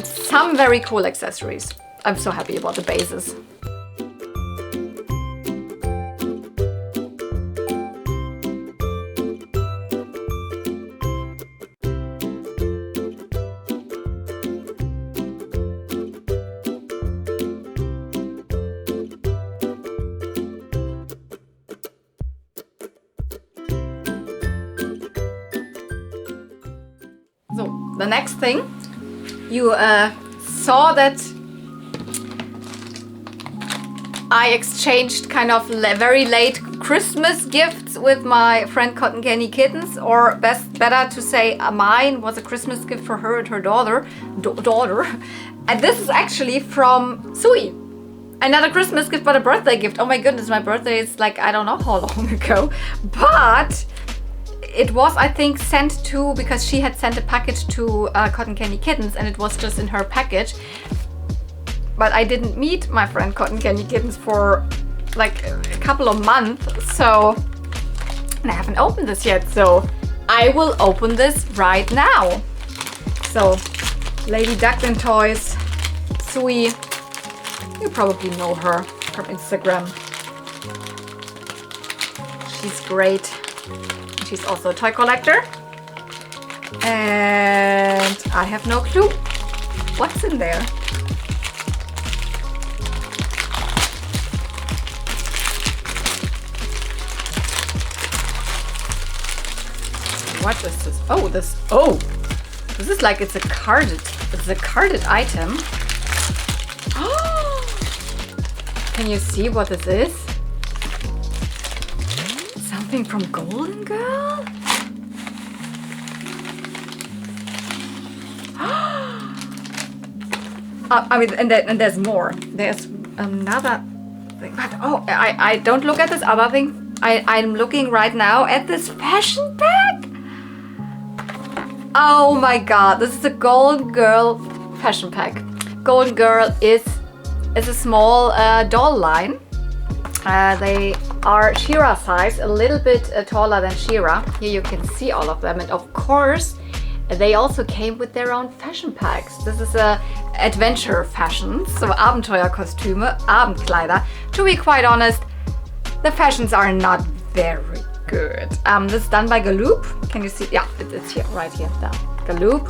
some very cool accessories. I'm so happy about the bases. The next thing, you saw that I exchanged kind of very late Christmas gifts with my friend Cotton Candy Kittens, or better to say, mine was a Christmas gift for her and her daughter. And this is actually from Sui. And not a Christmas gift, but a birthday gift. Oh my goodness, my birthday is like, I don't know how long ago. But it was, I think, sent to, because she had sent a package to Cotton Candy Kittens, and it was just in her package. But I didn't meet my friend Cotton Candy Kittens for like a couple of months, so, and I haven't opened this yet, so I will open this right now. So, Lady Duckling Toys, Sui, you probably know her from Instagram. She's great. She's also a toy collector. And I have no clue what's in there. What is this? Oh, this is like it's a carded item. Oh, can you see what this is? Something from Golden Girl? I mean, and there's more. There's another thing. But oh, I don't look at this other thing. I'm looking right now at this fashion bag. Oh my god, this is a Golden Girl fashion pack. Golden Girl is a small doll line. They are She-Ra size, a little bit taller than She-Ra. Here you can see all of them, and of course they also came with their own fashion packs. This is a adventure fashion, so Abenteuerkostüme, Abendkleider. To be quite honest, the fashions are not very good. This is done by Galoop. Can you see? Yeah, it's here, right here, the Galoop.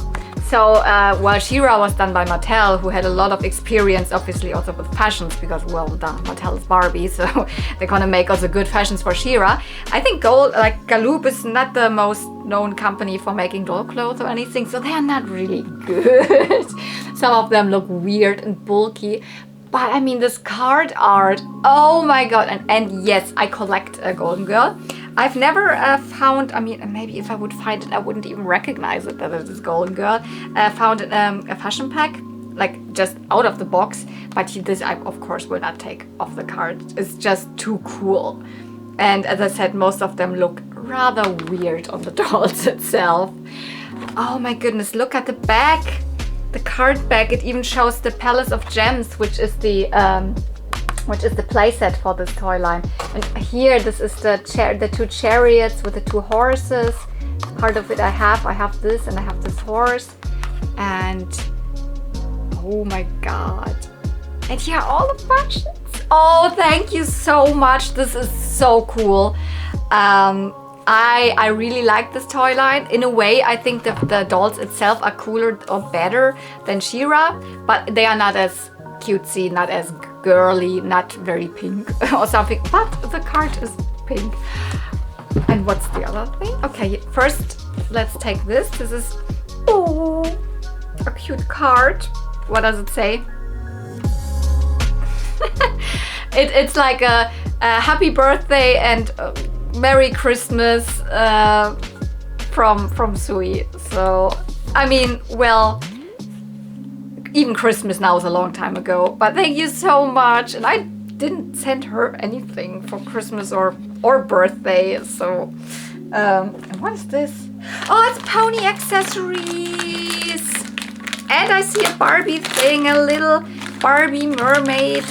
So while She-Ra was done by Mattel, who had a lot of experience, obviously also with fashions, because well, Mattel is Barbie, so they're gonna make also good fashions for She-Ra. I think Galoop is not the most known company for making doll clothes or anything, so they are not really good. Some of them look weird and bulky. But I mean, this card art, oh my god, and yes, I collect a Golden Girl. I've never found, I mean, maybe if I would find it, I wouldn't even recognize it that it is Golden Girl. Found a fashion pack, like just out of the box, but this I of course will not take off the card. It's just too cool. And as I said, most of them look rather weird on the dolls itself. Oh my goodness, look at the back. The card back, it even shows the Palace of Gems, which is the playset for this toy line. And here, this is the two chariots with the two horses. Part of it I have this, and I have this horse. And oh my god! And here are all the fashions. Oh, thank you so much. This is so cool. I really like this toy line. In a way, I think the dolls itself are cooler or better than She-Ra, but they are not as cutesy, not as girly, not very pink or something, but the card is pink. And what's the other thing? Okay, first let's take this. This is a cute card. What does it say? It's like a happy birthday and Merry Christmas from Sui. So I mean, well, even Christmas now is a long time ago, but thank you so much. And I didn't send her anything for Christmas or birthday, so and what is this? Oh, it's pony accessories. And I see a Barbie thing, a little Barbie mermaid.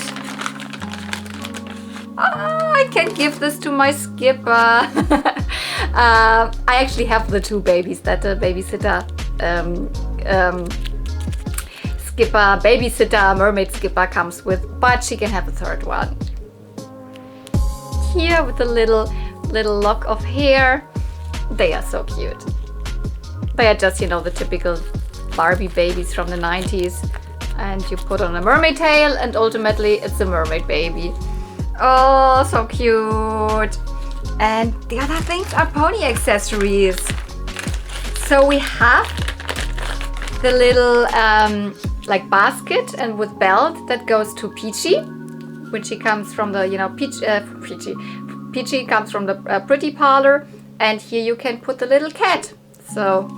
Oh, I can give this to my skipper. I actually have the two babies that the babysitter skipper, babysitter, mermaid skipper comes with, but she can have a third one. Here with a little lock of hair. They are so cute. They are just, you know, the typical Barbie babies from the 90s. And you put on a mermaid tail and ultimately it's a mermaid baby. Oh, so cute. And the other things are pony accessories. So we have the little like basket and with belt that goes to Peachy, when she comes from the, you know, Peachy comes from the Pretty Parlor, and here you can put the little cat. So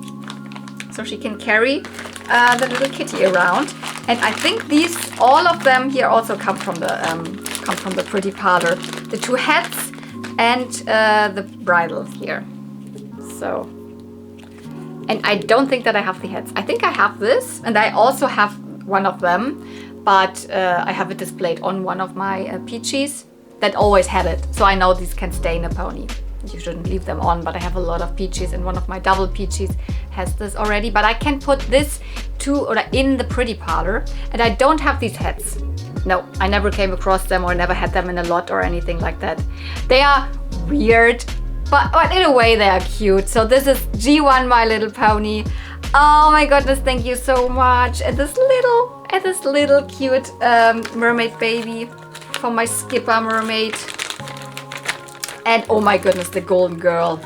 she can carry the little kitty around. And I think all of them here also come from the Pretty Parlor. The 2 hats and the bridle here. So, and I don't think that I have the hats. I think I have this, and I also have one of them, but I have it displayed on one of my Peachies that always had it. So I know these can stay in a pony. You shouldn't leave them on, but I have a lot of Peachies, and one of my double Peachies has this already. But I can put this in the Pretty Parlor, and I don't have these hats. No, I never came across them or never had them in a lot or anything like that. They are weird, but in a way they are cute. So this is G1 My Little Pony. Oh my goodness, thank you so much. And this little cute mermaid baby from my Skipper mermaid. And oh my goodness, the Golden Girl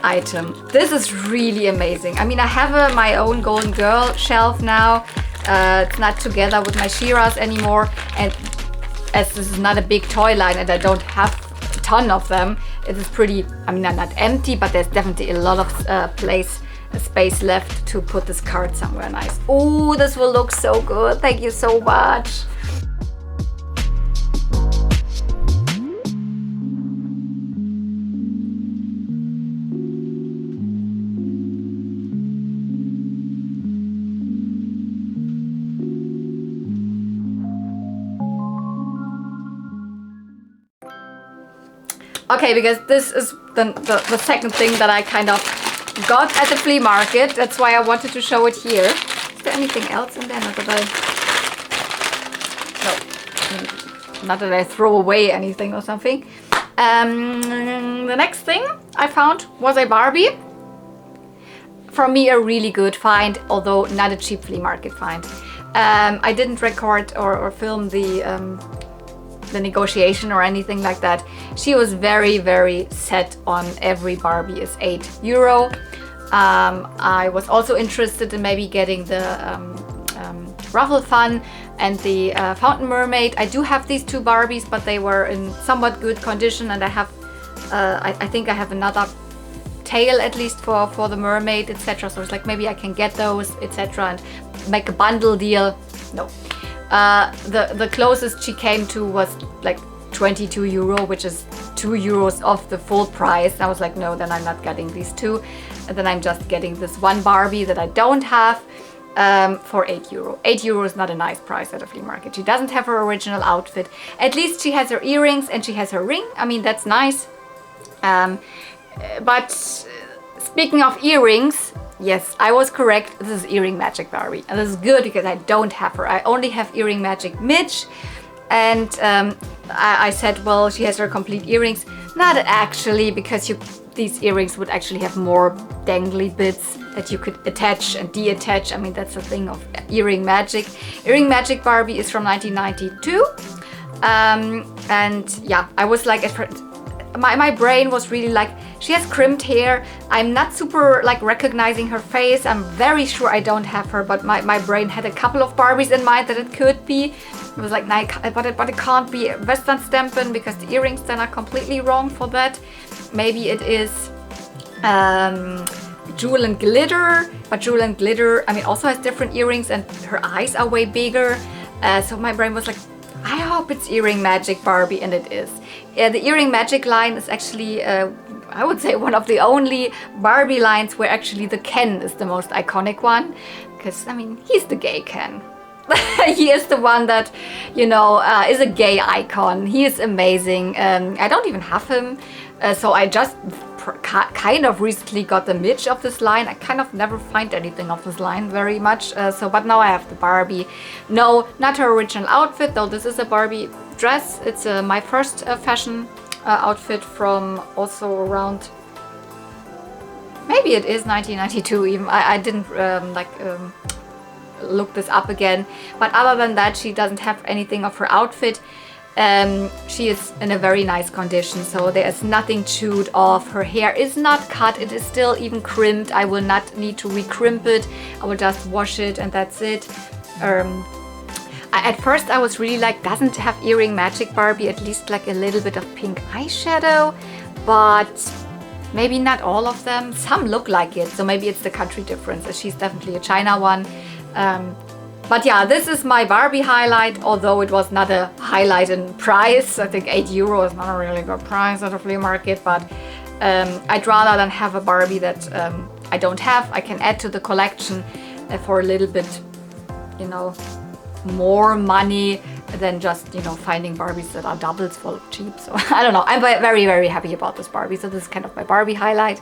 item. This is really amazing. I mean, I have my own Golden Girl shelf now. It's not together with my Shiras anymore. And as this is not a big toy line and I don't have a ton of them, it is pretty, I mean, not empty, but there's definitely a lot of space left to put this card somewhere nice. Oh, this will look so good. Thank you so much. Okay, because this is the second thing that I kind of got at the flea market. That's why I wanted to show it here. Is there anything else in there? Not that I throw away anything or something. The next thing I found was a Barbie. For me, a really good find, although not a cheap flea market find. I didn't record or film the negotiation or anything like that. She was very, very set on every Barbie is €8. I was also interested in maybe getting the Ruffle Fun and the Fountain Mermaid. I do have these 2 Barbies, but they were in somewhat good condition, and I have I think I have another tail at least for the mermaid, etc. So it's like maybe I can get those, etc. and make a bundle deal. No. The closest she came to was like €22, which is €2 off the full price. I was like, no, then I'm not getting these 2. And then I'm just getting this one Barbie that I don't have for €8. €8 is not a nice price at a flea market. She doesn't have her original outfit. At least she has her earrings and she has her ring. I mean, that's nice. But speaking of earrings, yes, I was correct. This is Earring Magic Barbie. And this is good because I don't have her. I only have Earring Magic Midge. And I said, well, she has her complete earrings. Not actually, because these earrings would actually have more dangly bits that you could attach and detach. I mean, that's the thing of Earring Magic. Earring Magic Barbie is from 1992. And yeah, I was like, at first, my brain was really like, she has crimped hair. I'm not super like recognizing her face. I'm very sure I don't have her, but my brain had a couple of Barbies in mind that it could be. It was like, nah, but it can't be Western Stampin' because the earrings then are completely wrong for that. Maybe it is Jewel and Glitter, but Jewel and Glitter, I mean, also has different earrings and her eyes are way bigger. So my brain was like, I hope it's Earring Magic Barbie, and it is. The Earring Magic line is actually, I would say, one of the only Barbie lines where actually the Ken is the most iconic one. Because, I mean, he's the gay Ken. He is the one that, you know, is a gay icon. He is amazing. I don't even have him. So I just kind of recently got the Midge of this line. I kind of never find anything of this line very much. But now I have the Barbie. No, not her original outfit, though this is a Barbie dress. It's my first fashion outfit from also around, maybe it is 1992 even. I didn't look this up again. But other than that, she doesn't have anything of her outfit. She is in a very nice condition, so there is nothing chewed off. Her hair is not cut, it is still even crimped. I will not need to recrimp it. I will just wash it and that's it. At first I was really like, doesn't have earring magic Barbie at least like a little bit of pink eyeshadow, but maybe not all of them. Some look like it, so maybe it's the country difference. She's definitely a China one. But yeah, this is my Barbie highlight, although it was not a highlight in price. I think €8 is not a really good price at a flea market, but I'd rather than have a Barbie that I don't have. I can add to the collection for a little bit, you know, more money than just, you know, finding Barbies that are doubles for cheap. So I don't know. I'm very, very happy about this Barbie. So this is kind of my Barbie highlight.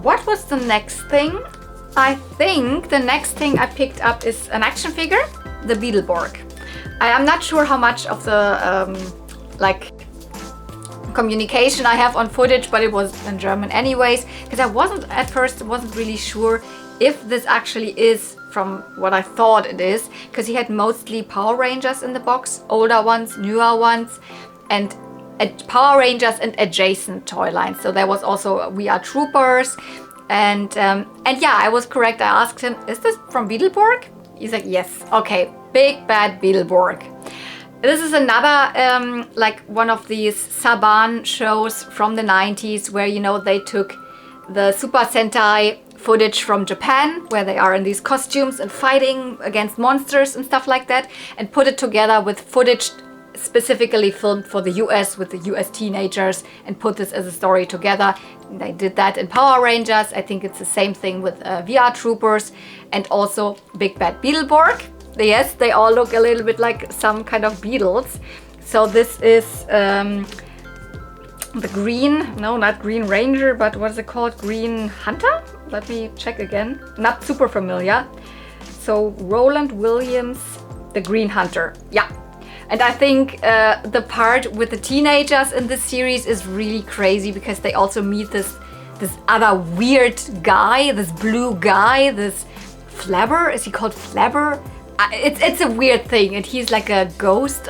What was the next thing? I think the next thing I picked up is an action figure, the Beetleborg. I am not sure how much of the like communication I have on footage, but it was in German anyways, because I wasn't really sure if this actually is from what I thought it is, because he had mostly Power Rangers in the box, older ones, newer ones, and Power Rangers and adjacent toy lines. So there was also We Are Troopers, and yeah, I was correct. I asked him, is this from Beetleborg? He's like, yes. Okay, big bad Beetleborg. This is another like one of these Saban shows from the 90s where, you know, they took the Super Sentai footage from Japan where they are in these costumes and fighting against monsters and stuff like that, and put it together with footage specifically filmed for the US with the US teenagers and put this as a story together. They did that in Power Rangers. I think it's the same thing with VR Troopers and also Big Bad Beetleborg. Yes, they all look a little bit like some kind of beetles. So this is the green, no, not Green Ranger, but what is it called? Green Hunter? Let me check again. Not super familiar. So Roland Williams, the Green Hunter. Yeah. And I think the part with the teenagers in this series is really crazy because they also meet this other weird guy, this blue guy, this Flabber. Is he called Flabber? It's a weird thing, and he's like a ghost.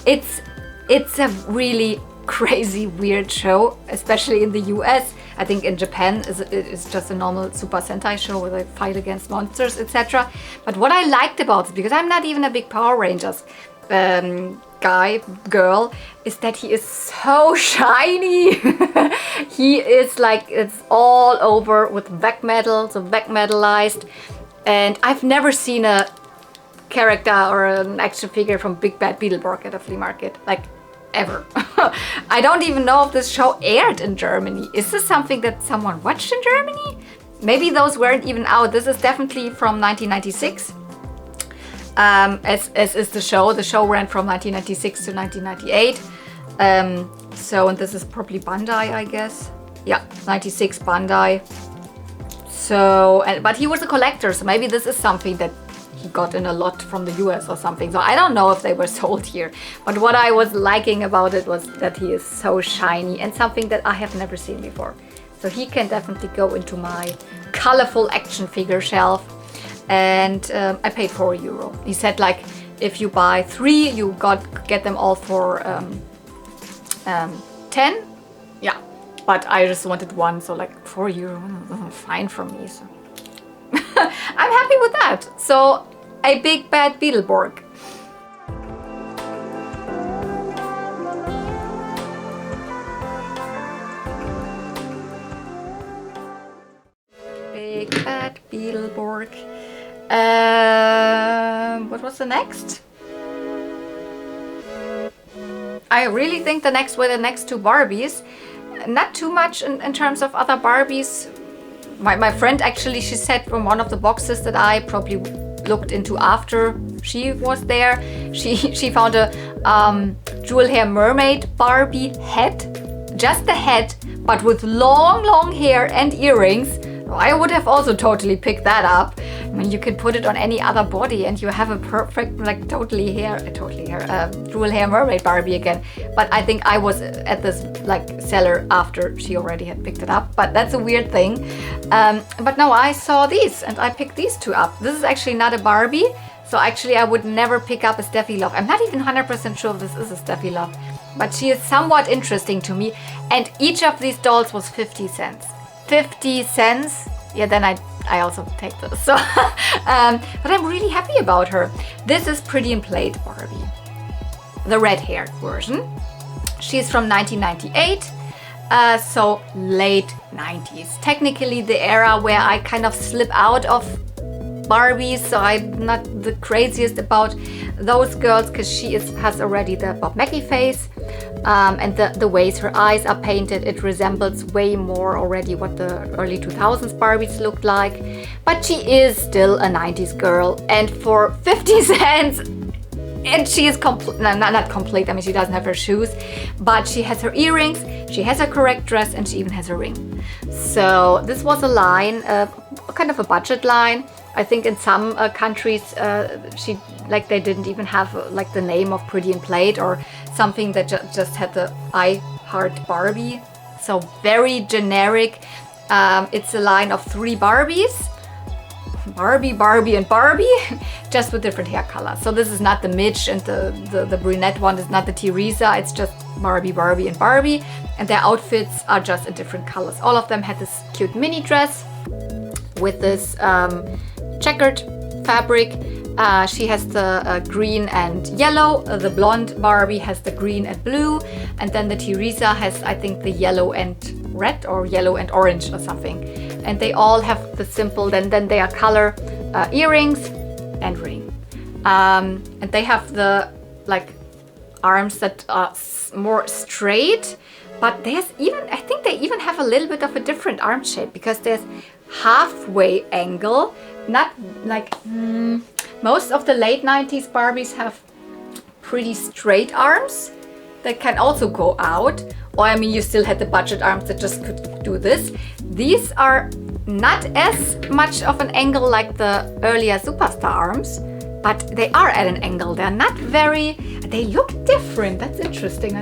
It's a really crazy, weird show, especially in the US. I think in Japan it's just a normal Super Sentai show where they fight against monsters, etc. But what I liked about it, because I'm not even a big Power Rangers girl, is that he is so shiny. He is like, it's all over with back metal, so back metalized. And I've never seen a character or an action figure from Big Bad Beetleborg at a flea market, like ever. I don't even know if this show aired in Germany. Is this something that someone watched in Germany? Maybe those weren't even out. This is definitely from 1996. As is the show. The show ran from 1996 to 1998. So, and this is probably Bandai, I guess. Yeah, 96 Bandai. So, but he was a collector, so maybe this is something that he got in a lot from the US or something. So I don't know if they were sold here. But what I was liking about it was that he is so shiny and something that I have never seen before. So he can definitely go into my colorful action figure shelf. And I paid €4. He said, like, if you buy 3, you get them all for 10. Yeah, but I just wanted 1, so like €4, fine for me. So I'm happy with that. So a Big Bad Beetleborg. Big Bad Beetleborg. What was the next? I really think the next were the next 2 Barbies. Not too much in terms of other Barbies. My friend actually, she said from one of the boxes that I probably looked into after she was there, she found a jewel hair mermaid Barbie head. Just the head, but with long hair and earrings. I would have also totally picked that up. I mean, you can put it on any other body and you have a perfect, like totally hair, dual hair mermaid Barbie again. But I think I was at this like seller after she already had picked it up. But that's a weird thing. But now I saw these and I picked these two up. This is actually not a Barbie. So actually I would never pick up a Steffi Love. I'm not even 100% sure if this is a Steffi Love. But she is somewhat interesting to me. And each of these dolls was 50 cents. 50 cents? Yeah, then I also take this. So, but I'm really happy about her. This is Pretty in Plate Barbie. The red-haired version. She's from 1998. So late 90s. Technically the era where I kind of slip out of Barbies, so I'm not the craziest about those girls because she has already the Bob Mackie face, and the ways her eyes are painted, it resembles way more already what the early 2000s Barbies looked like. But she is still a 90s girl, and for 50 cents, and she is complete, not complete, I mean she doesn't have her shoes, but she has her earrings, she has her correct dress, and she even has her ring. So this was a line, kind of a budget line. I think in some countries they didn't even have like the name of Pretty in Plate or something that just had the I Heart Barbie. So very generic. It's a line of 3 Barbies. Barbie, Barbie, and Barbie, just with different hair colors. So this is not the Mitch and the brunette one is not the Teresa. It's just Barbie, Barbie, and Barbie. And their outfits are just in different colors. All of them had this cute mini dress with this checkered fabric. She has the green and yellow. The blonde Barbie has the green and blue. And then the Teresa has, I think, the yellow and red or yellow and orange or something. And they all have the simple, then they are color earrings and ring. And they have the like arms that are more straight. But there's even, I think they even have a little bit of a different arm shape because there's halfway angle, not like most of the late 90s Barbies have pretty straight arms that can also go out, or I mean you still had the budget arms that just could do this. These are not as much of an angle like the earlier Superstar arms, but they are at an angle. They're not very, they look different. That's interesting.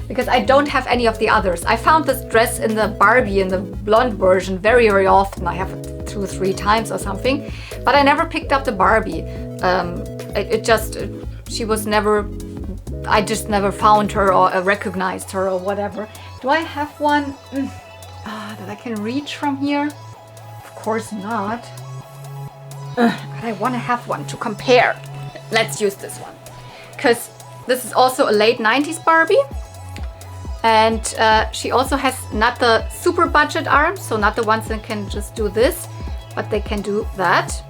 Because I don't have any of the others. I found this dress in the Barbie, in the blonde version, very, very often. I have it 2 or 3 times or something, but I never picked up the Barbie. She was never, I just never found her or recognized her or whatever. Do I have one that I can reach from here? Of course not. But I want to have one to compare. Let's use this one. Because this is also a late 90s Barbie. And she also has not the super budget arms, so not the ones that can just do this, but they can do that.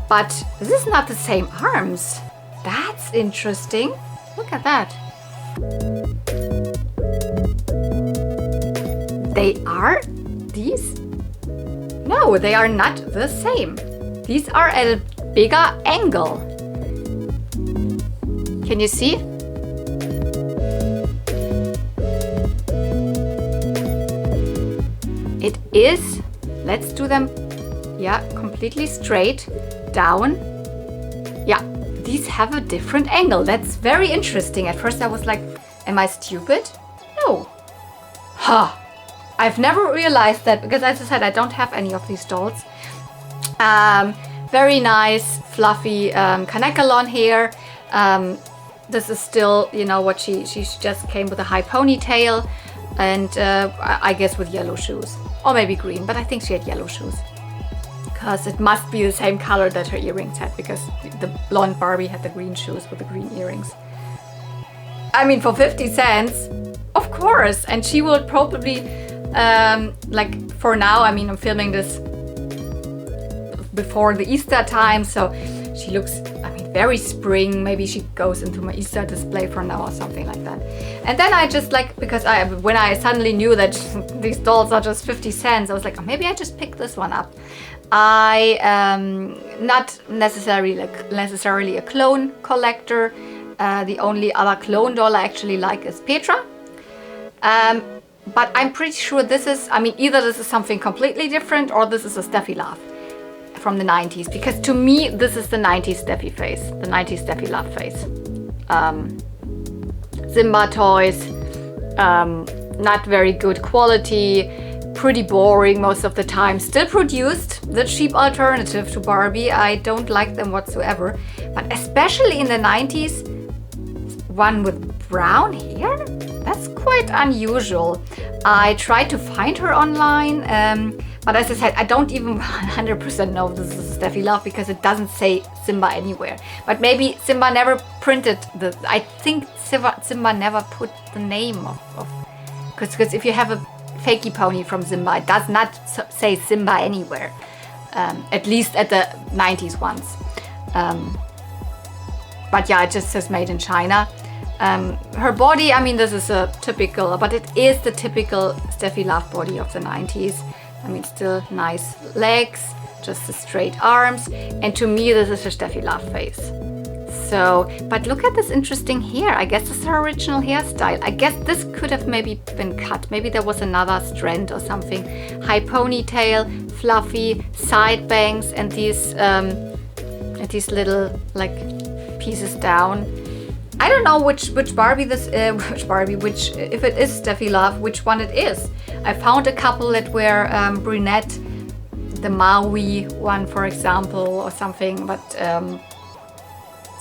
But this is not the same arms. That's interesting. Look at that. They are these? No, they are not the same. These are at a bigger angle. Can you see? It is, let's do them, yeah, completely straight down. Yeah, these have a different angle. That's very interesting. At first I was like, am I stupid? No. Ha! I've never realized that because, as I said, I don't have any of these dolls. Very nice, fluffy Kanekalon hair. This is still, you know, what she just came with a high ponytail and I guess with yellow shoes. Or maybe green, but I think she had yellow shoes. Because it must be the same color that her earrings had, because the blonde Barbie had the green shoes with the green earrings. I mean, for 50 cents, of course. And she will probably, like for now, I mean, I'm filming this before the Easter time, so she looks, I mean, very spring. Maybe she goes into my Easter display for now or something like that. And then I just like, because when I suddenly knew that these dolls are just 50 cents, I was like, oh, maybe I just pick this one up. I am not necessarily a clone collector. The only other clone doll I actually like is Petra. But I'm pretty sure this is, I mean, either this is something completely different or this is a Steffi Love. from the 90s, because to me this is the 90s Steffi face, the 90s Steffi Love face. Simba toys, not very good quality, pretty boring most of the time, still produced, the cheap alternative to Barbie. I don't like them whatsoever, but especially in the 90s, one with brown hair, that's quite unusual. I tried to find her online, but as I said, I don't even 100% know this is Steffi Love because it doesn't say Simba anywhere. But maybe Simba never printed I think Simba never put the name of because if you have a fakey pony from Simba, it does not say Simba anywhere, at least at the 90s ones. But yeah, it just says made in China. Her body, I mean, this is a typical, but it is the typical Steffi Love body of the 90s. I mean, still nice legs, just the straight arms, and to me this is a Steffi Love face. So, but look at this interesting hair. I guess this is her original hairstyle. I guess this could have maybe been cut. Maybe there was another strand or something. High ponytail, fluffy side bangs, and these little like pieces down. I don't know which Barbie this which if it is Steffi Love, which one it is. I found a couple that were brunette, the Maui one, for example, or something, but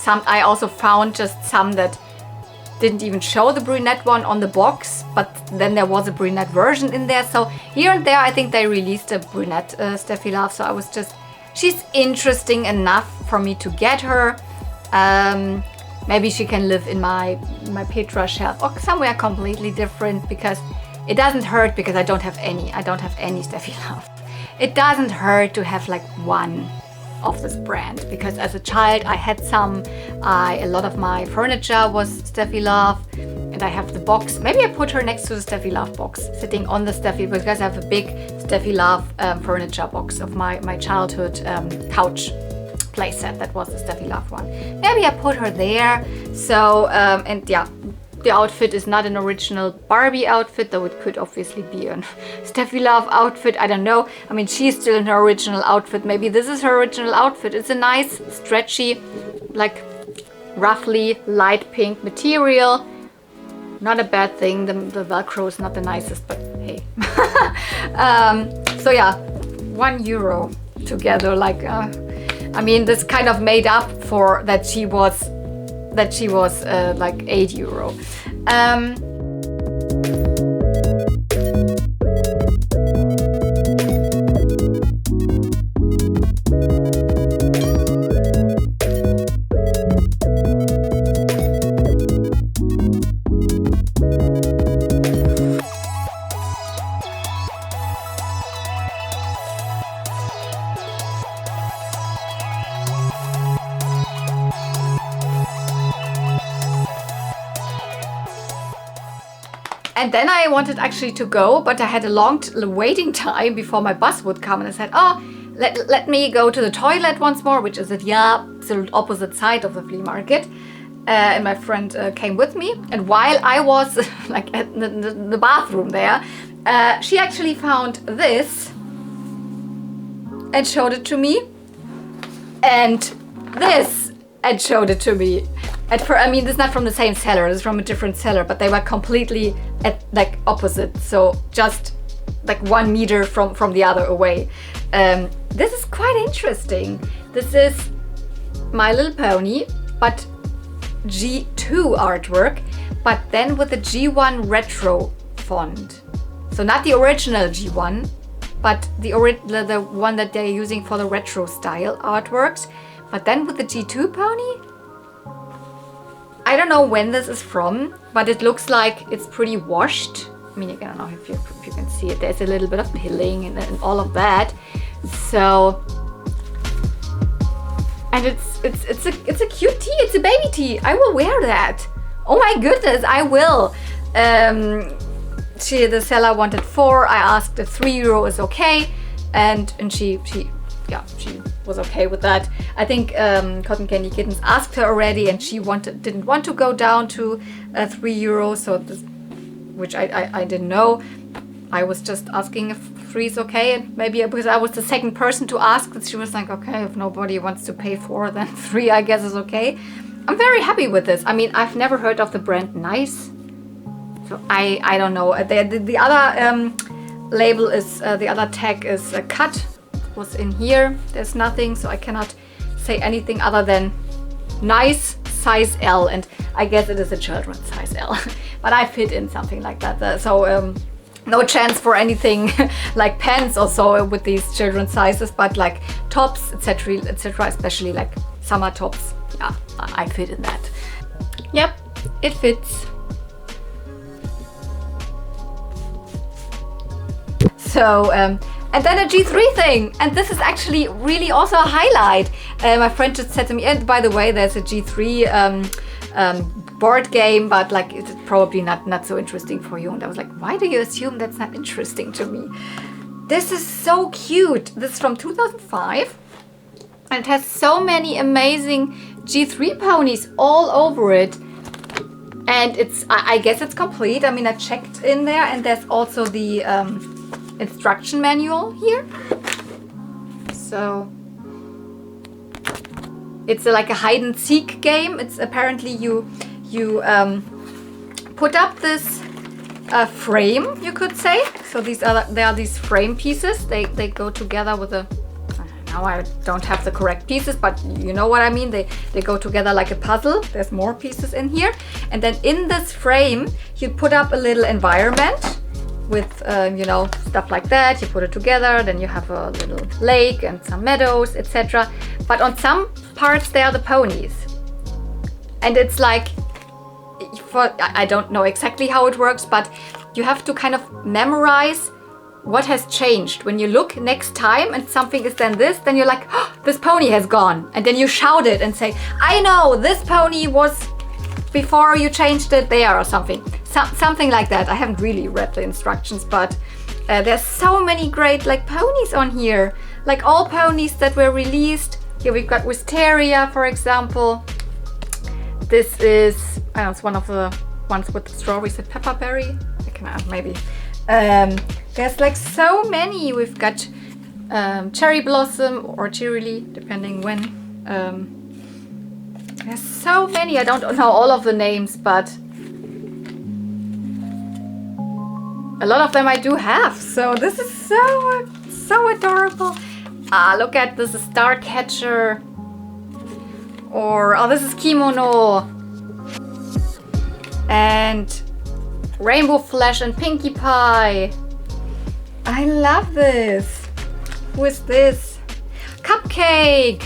I also found just some that didn't even show the brunette one on the box, but then there was a brunette version in there. So here and there, I think they released a brunette Steffi Love. So I was just, she's interesting enough for me to get her. Maybe she can live in my Petra shelf or somewhere completely different, because it doesn't hurt because I don't have any Steffi Love. It doesn't hurt to have like one of this brand, because as a child I had some. A lot of my furniture was Steffi Love, and I have the box. Maybe I put her next to the Steffi Love box, sitting on the Steffi, because I have a big Steffi Love furniture box of my childhood couch playset. That was the Steffi Love one. Maybe I put her there. So and yeah, the outfit is not an original Barbie outfit, though it could obviously be a Steffi Love outfit. I don't know. I mean, she's still in her original outfit. Maybe this is her original outfit. It's a nice, stretchy, like roughly light pink material. Not a bad thing. The Velcro is not the nicest, but hey. So yeah, €1 together. Like, I mean, this kind of made up for that she was like €8. And then I wanted actually to go, but I had a long waiting time before my bus would come, and I said, oh, let me go to the toilet once more, which is at the absolute opposite side of the flea market. And my friend came with me, and while I was like at the bathroom there, she actually found this and showed it to me, and this and showed it to me. I mean, this is not from the same seller, this is from a different seller, but they were completely at like opposite, so just like 1 meter from the other away. This is quite interesting. This is My Little Pony, but G2 artwork, but then with the G1 retro font. So not the original G1, but the one that they're using for the retro style artworks, but then with the G2 pony. I don't know when this is from, but it looks like it's pretty washed. I mean, I don't know if you can see it. There's a little bit of pilling and all of that. So, and it's a cute tee. It's a baby tee. I will wear that. Oh my goodness, I will. The seller wanted 4. I asked if €3 is okay, and she was okay with that. I think Cotton Candy Kittens asked her already, and she didn't want to go down to €3. So which I didn't know. I was just asking if 3 is okay. And maybe because I was the second person to ask, she was like, okay, if nobody wants to pay 4, then 3 I guess is okay. I'm very happy with this. I mean, I've never heard of the brand Nice, so I don't know. The other label is, the other tag is cut, was in here. There's nothing, so I cannot say anything other than Nice size L, and I guess it is a children's size L, but I fit in something like that. So no chance for anything like pants or so with these children's sizes, but like tops, etc., etc., especially like summer tops. Yeah, I fit in that. Yep, it fits. So, and then a G3 thing, and this is actually really also a highlight. My friend just said to me, and by the way, there's a G3 board game, but like it's probably not so interesting for you. And I was like, why do you assume that's not interesting to me? This is so cute. This is from 2005, and it has so many amazing G3 ponies all over it. And it's, I guess it's complete. I mean, I checked in there, and there's also the instruction manual here. So it's like a hide and seek game. It's apparently you put up this frame, you could say. So there are these frame pieces. They go together with a, now I don't have the correct pieces, but you know what I mean. They go together like a puzzle. There's more pieces in here, and then in this frame you put up a little environment with you know, stuff like that. You put it together, then you have a little lake and some meadows, etc. But on some parts they are the ponies, and it's like, I don't know exactly how it works, but you have to kind of memorize what has changed. When you look next time and something is then this, then you're like, oh, this pony has gone, and then you shout it and say, I know this pony was before you changed it there, or something. Something like that. I haven't really read the instructions, but there's so many great like ponies on here, like all ponies that were released. Here we've got Wisteria, for example. This is, I don't know, it's one of the ones with the strawberries and pepperberry. I can add maybe. There's like so many. We've got Cherry Blossom or Cheerilee, depending when. There's so many. I don't know all of the names, but a lot of them I do have. So this is so adorable. Ah, look at this, is Starcatcher. Or, oh, this is Kimono. And Rainbow Flash and Pinkie Pie. I love this. Who is this? Cupcake.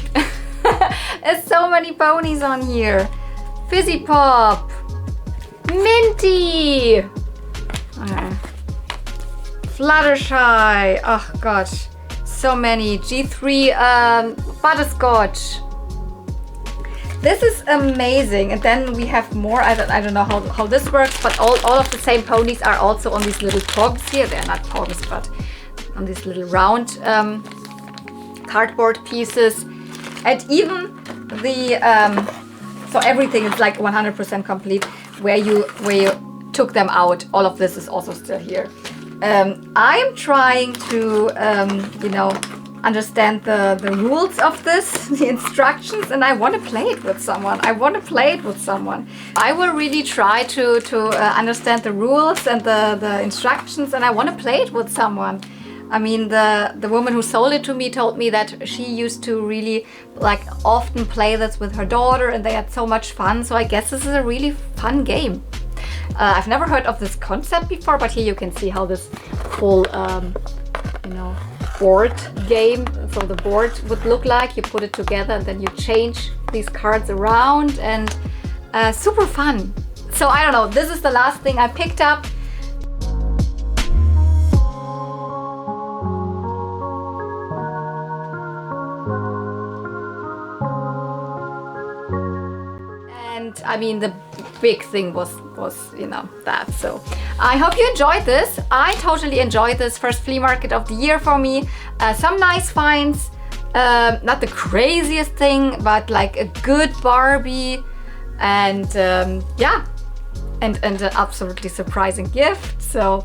There's so many ponies on here. Fizzy Pop. Minty. Fluttershy. Oh gosh. So many. G3 Butterscotch. This is amazing. And then we have more. I don't know how this works, but all of the same ponies are also on these little pogs here. They're not pogs, but on these little round cardboard pieces. And even the so everything is like 100% complete. Where you took them out, all of this is also still here. I am trying to you know, understand the rules of this, the instructions, and I want to play it with someone. I will really try to understand the rules and the instructions, and I want to play it with someone. I mean, the woman who sold it to me told me that she used to really like often play this with her daughter, and they had so much fun. So I guess this is a really fun game. I've never heard of this concept before, but here you can see how this full you know, board game, so the board would look like. You put it together and then you change these cards around, and super fun. So I don't know, this is the last thing I picked up. And I mean, the big thing was you know, that. So I hope you enjoyed this. I totally enjoyed this first flea market of the year for me. Some nice finds, not the craziest thing, but like a good Barbie, and yeah, and an absolutely surprising gift. So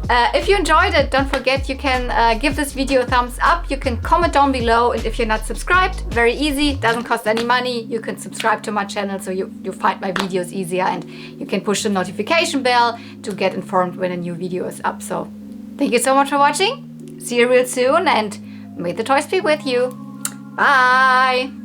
if you enjoyed it, don't forget you can give this video a thumbs up. You can comment down below, and if you're not subscribed, very easy, doesn't cost any money. You can subscribe to my channel so you find my videos easier, and you can push the notification bell to get informed when a new video is up. So thank you so much for watching. See you real soon, and may the toys be with you. Bye!